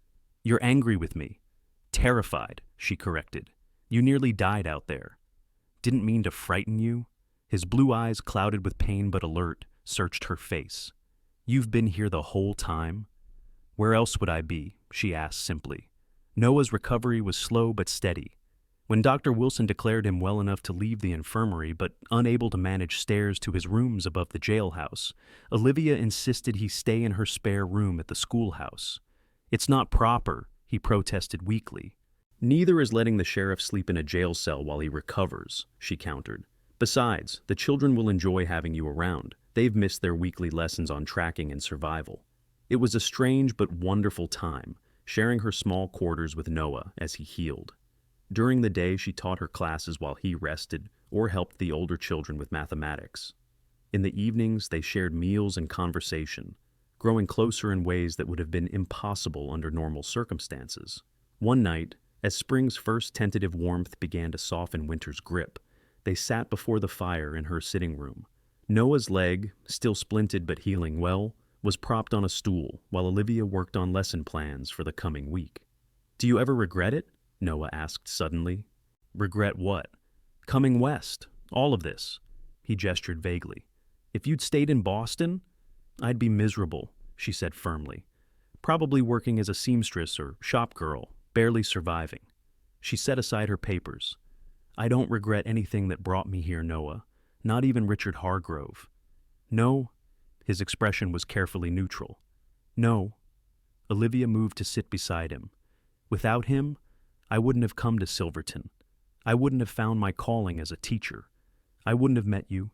"You're angry with me." "Terrified," she corrected. "You nearly died out there." "Didn't mean to frighten you." His blue eyes, clouded with pain but alert, searched her face. "You've been here the whole time?" "Where else would I be?" she asked simply. Noah's recovery was slow but steady. When Dr. Wilson declared him well enough to leave the infirmary but unable to manage stairs to his rooms above the jailhouse, Olivia insisted he stay in her spare room at the schoolhouse. "It's not proper," he protested weakly. "Neither is letting the sheriff sleep in a jail cell while he recovers," she countered. "Besides, the children will enjoy having you around. They've missed their weekly lessons on tracking and survival." It was a strange but wonderful time, sharing her small quarters with Noah as he healed. During the day, she taught her classes while he rested, or helped the older children with mathematics. In the evenings, they shared meals and conversation, growing closer in ways that would have been impossible under normal circumstances. One night, as spring's first tentative warmth began to soften winter's grip, they sat before the fire in her sitting room. Noah's leg, still splinted but healing well, was propped on a stool while Olivia worked on lesson plans for the coming week. "Do you ever regret it?" Noah asked suddenly. "Regret what?" "Coming west. All of this." He gestured vaguely. "If you'd stayed in Boston, I'd be miserable," she said firmly. "Probably working as a seamstress or shop girl, barely surviving." She set aside her papers. "I don't regret anything that brought me here, Noah. Not even Richard Hargrove." "No?" His expression was carefully neutral. "No." Olivia moved to sit beside him. "Without him, I wouldn't have come to Silverton. I wouldn't have found my calling as a teacher. I wouldn't have met you."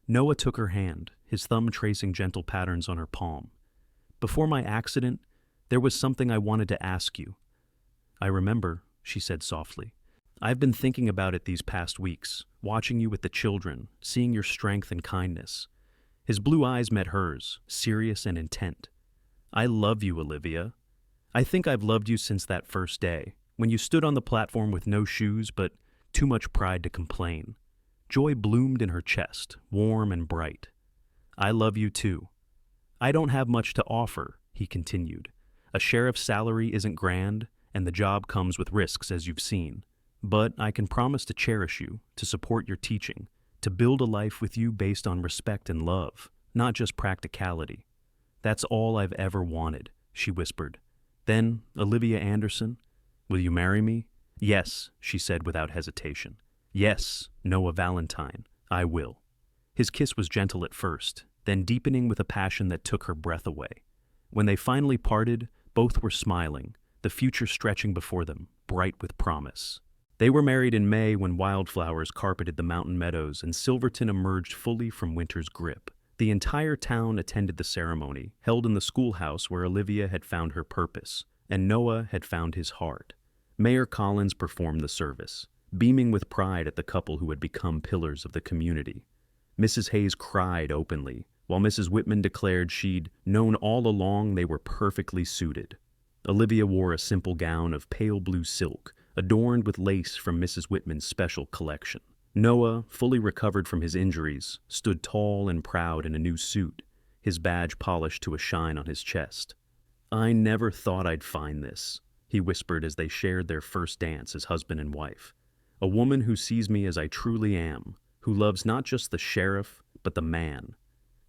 Noah took her hand, his thumb tracing gentle patterns on her palm. "Before my accident, there was something I wanted to ask you." "I remember," she said softly. "I've been thinking about it these past weeks, watching you with the children, seeing your strength and kindness." His blue eyes met hers, serious and intent. "I love you, Olivia. I think I've loved you since that first day, when you stood on the platform with no shoes but too much pride to complain." Joy bloomed in her chest, warm and bright. "I love you too. I don't have much to offer," he continued. "A sheriff's salary isn't grand, and the job comes with risks, as you've seen. But I can promise to cherish you, to support your teaching, to build a life with you based on respect and love, not just practicality. That's all I've ever wanted," she whispered. "Then, Olivia Anderson, will you marry me?" "Yes," she said without hesitation. "Yes, Noah Valentine, I will." His kiss was gentle at first, then deepening with a passion that took her breath away. When they finally parted, both were smiling, the future stretching before them, bright with promise. They were married in May when wildflowers carpeted the mountain meadows and Silverton emerged fully from winter's grip. The entire town attended the ceremony, held in the schoolhouse where Olivia had found her purpose, and Noah had found his heart. Mayor Collins performed the service, beaming with pride at the couple who had become pillars of the community. Mrs. Hayes cried openly, while Mrs. Whitman declared she'd known all along they were perfectly suited. Olivia wore a simple gown of pale blue silk, adorned with lace from Mrs. Whitman's special collection. Noah, fully recovered from his injuries, stood tall and proud in a new suit, his badge polished to a shine on his chest. "I never thought I'd find this," he whispered as they shared their first dance as husband and wife. "A woman who sees me as I truly am, who loves not just the sheriff, but the man.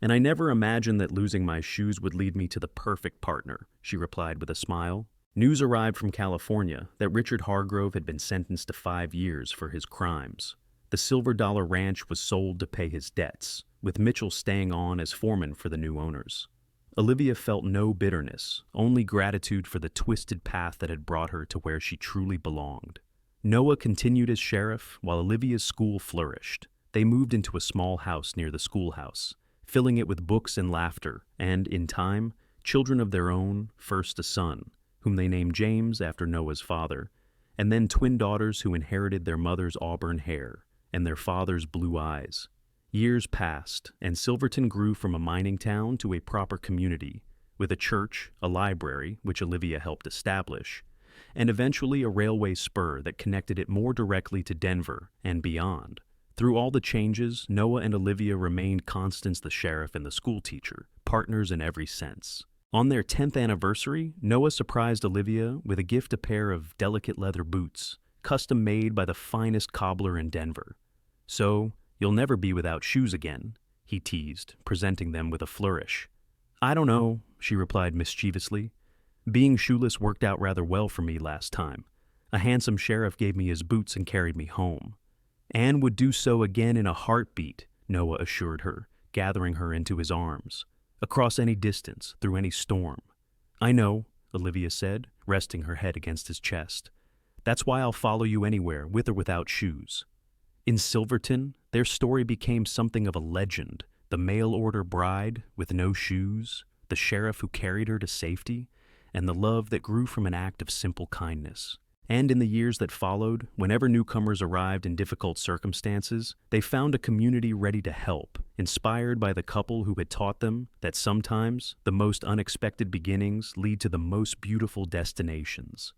And I never imagined that losing my shoes would lead me to the perfect partner," she replied with a smile. News arrived from California that Richard Hargrove had been sentenced to 5 years for his crimes. The Silver Dollar Ranch was sold to pay his debts, with Mitchell staying on as foreman for the new owners. Olivia felt no bitterness, only gratitude for the twisted path that had brought her to where she truly belonged. Noah continued as sheriff, while Olivia's school flourished. They moved into a small house near the schoolhouse, filling it with books and laughter, and, in time, children of their own, first a son, whom they named James after Noah's father, and then twin daughters who inherited their mother's auburn hair and their father's blue eyes. Years passed, and Silverton grew from a mining town to a proper community, with a church, a library, which Olivia helped establish, and eventually a railway spur that connected it more directly to Denver and beyond. Through all the changes, Noah and Olivia remained Constance the sheriff and the schoolteacher, partners in every sense. On their 10th anniversary, Noah surprised Olivia with a gift, a pair of delicate leather boots, custom made by the finest cobbler in Denver. "So, you'll never be without shoes again," he teased, presenting them with a flourish. "I don't know," she replied mischievously. "Being shoeless worked out rather well for me last time. A handsome sheriff gave me his boots and carried me home." "Anne would do so again in a heartbeat," Noah assured her, gathering her into his arms. "Across any distance, through any storm." "I know," Olivia said, resting her head against his chest. "That's why I'll follow you anywhere, with or without shoes." In Silverton, their story became something of a legend. The mail-order bride with no shoes, the sheriff who carried her to safety, and the love that grew from an act of simple kindness. And in the years that followed, whenever newcomers arrived in difficult circumstances, they found a community ready to help, inspired by the couple who had taught them that sometimes the most unexpected beginnings lead to the most beautiful destinations.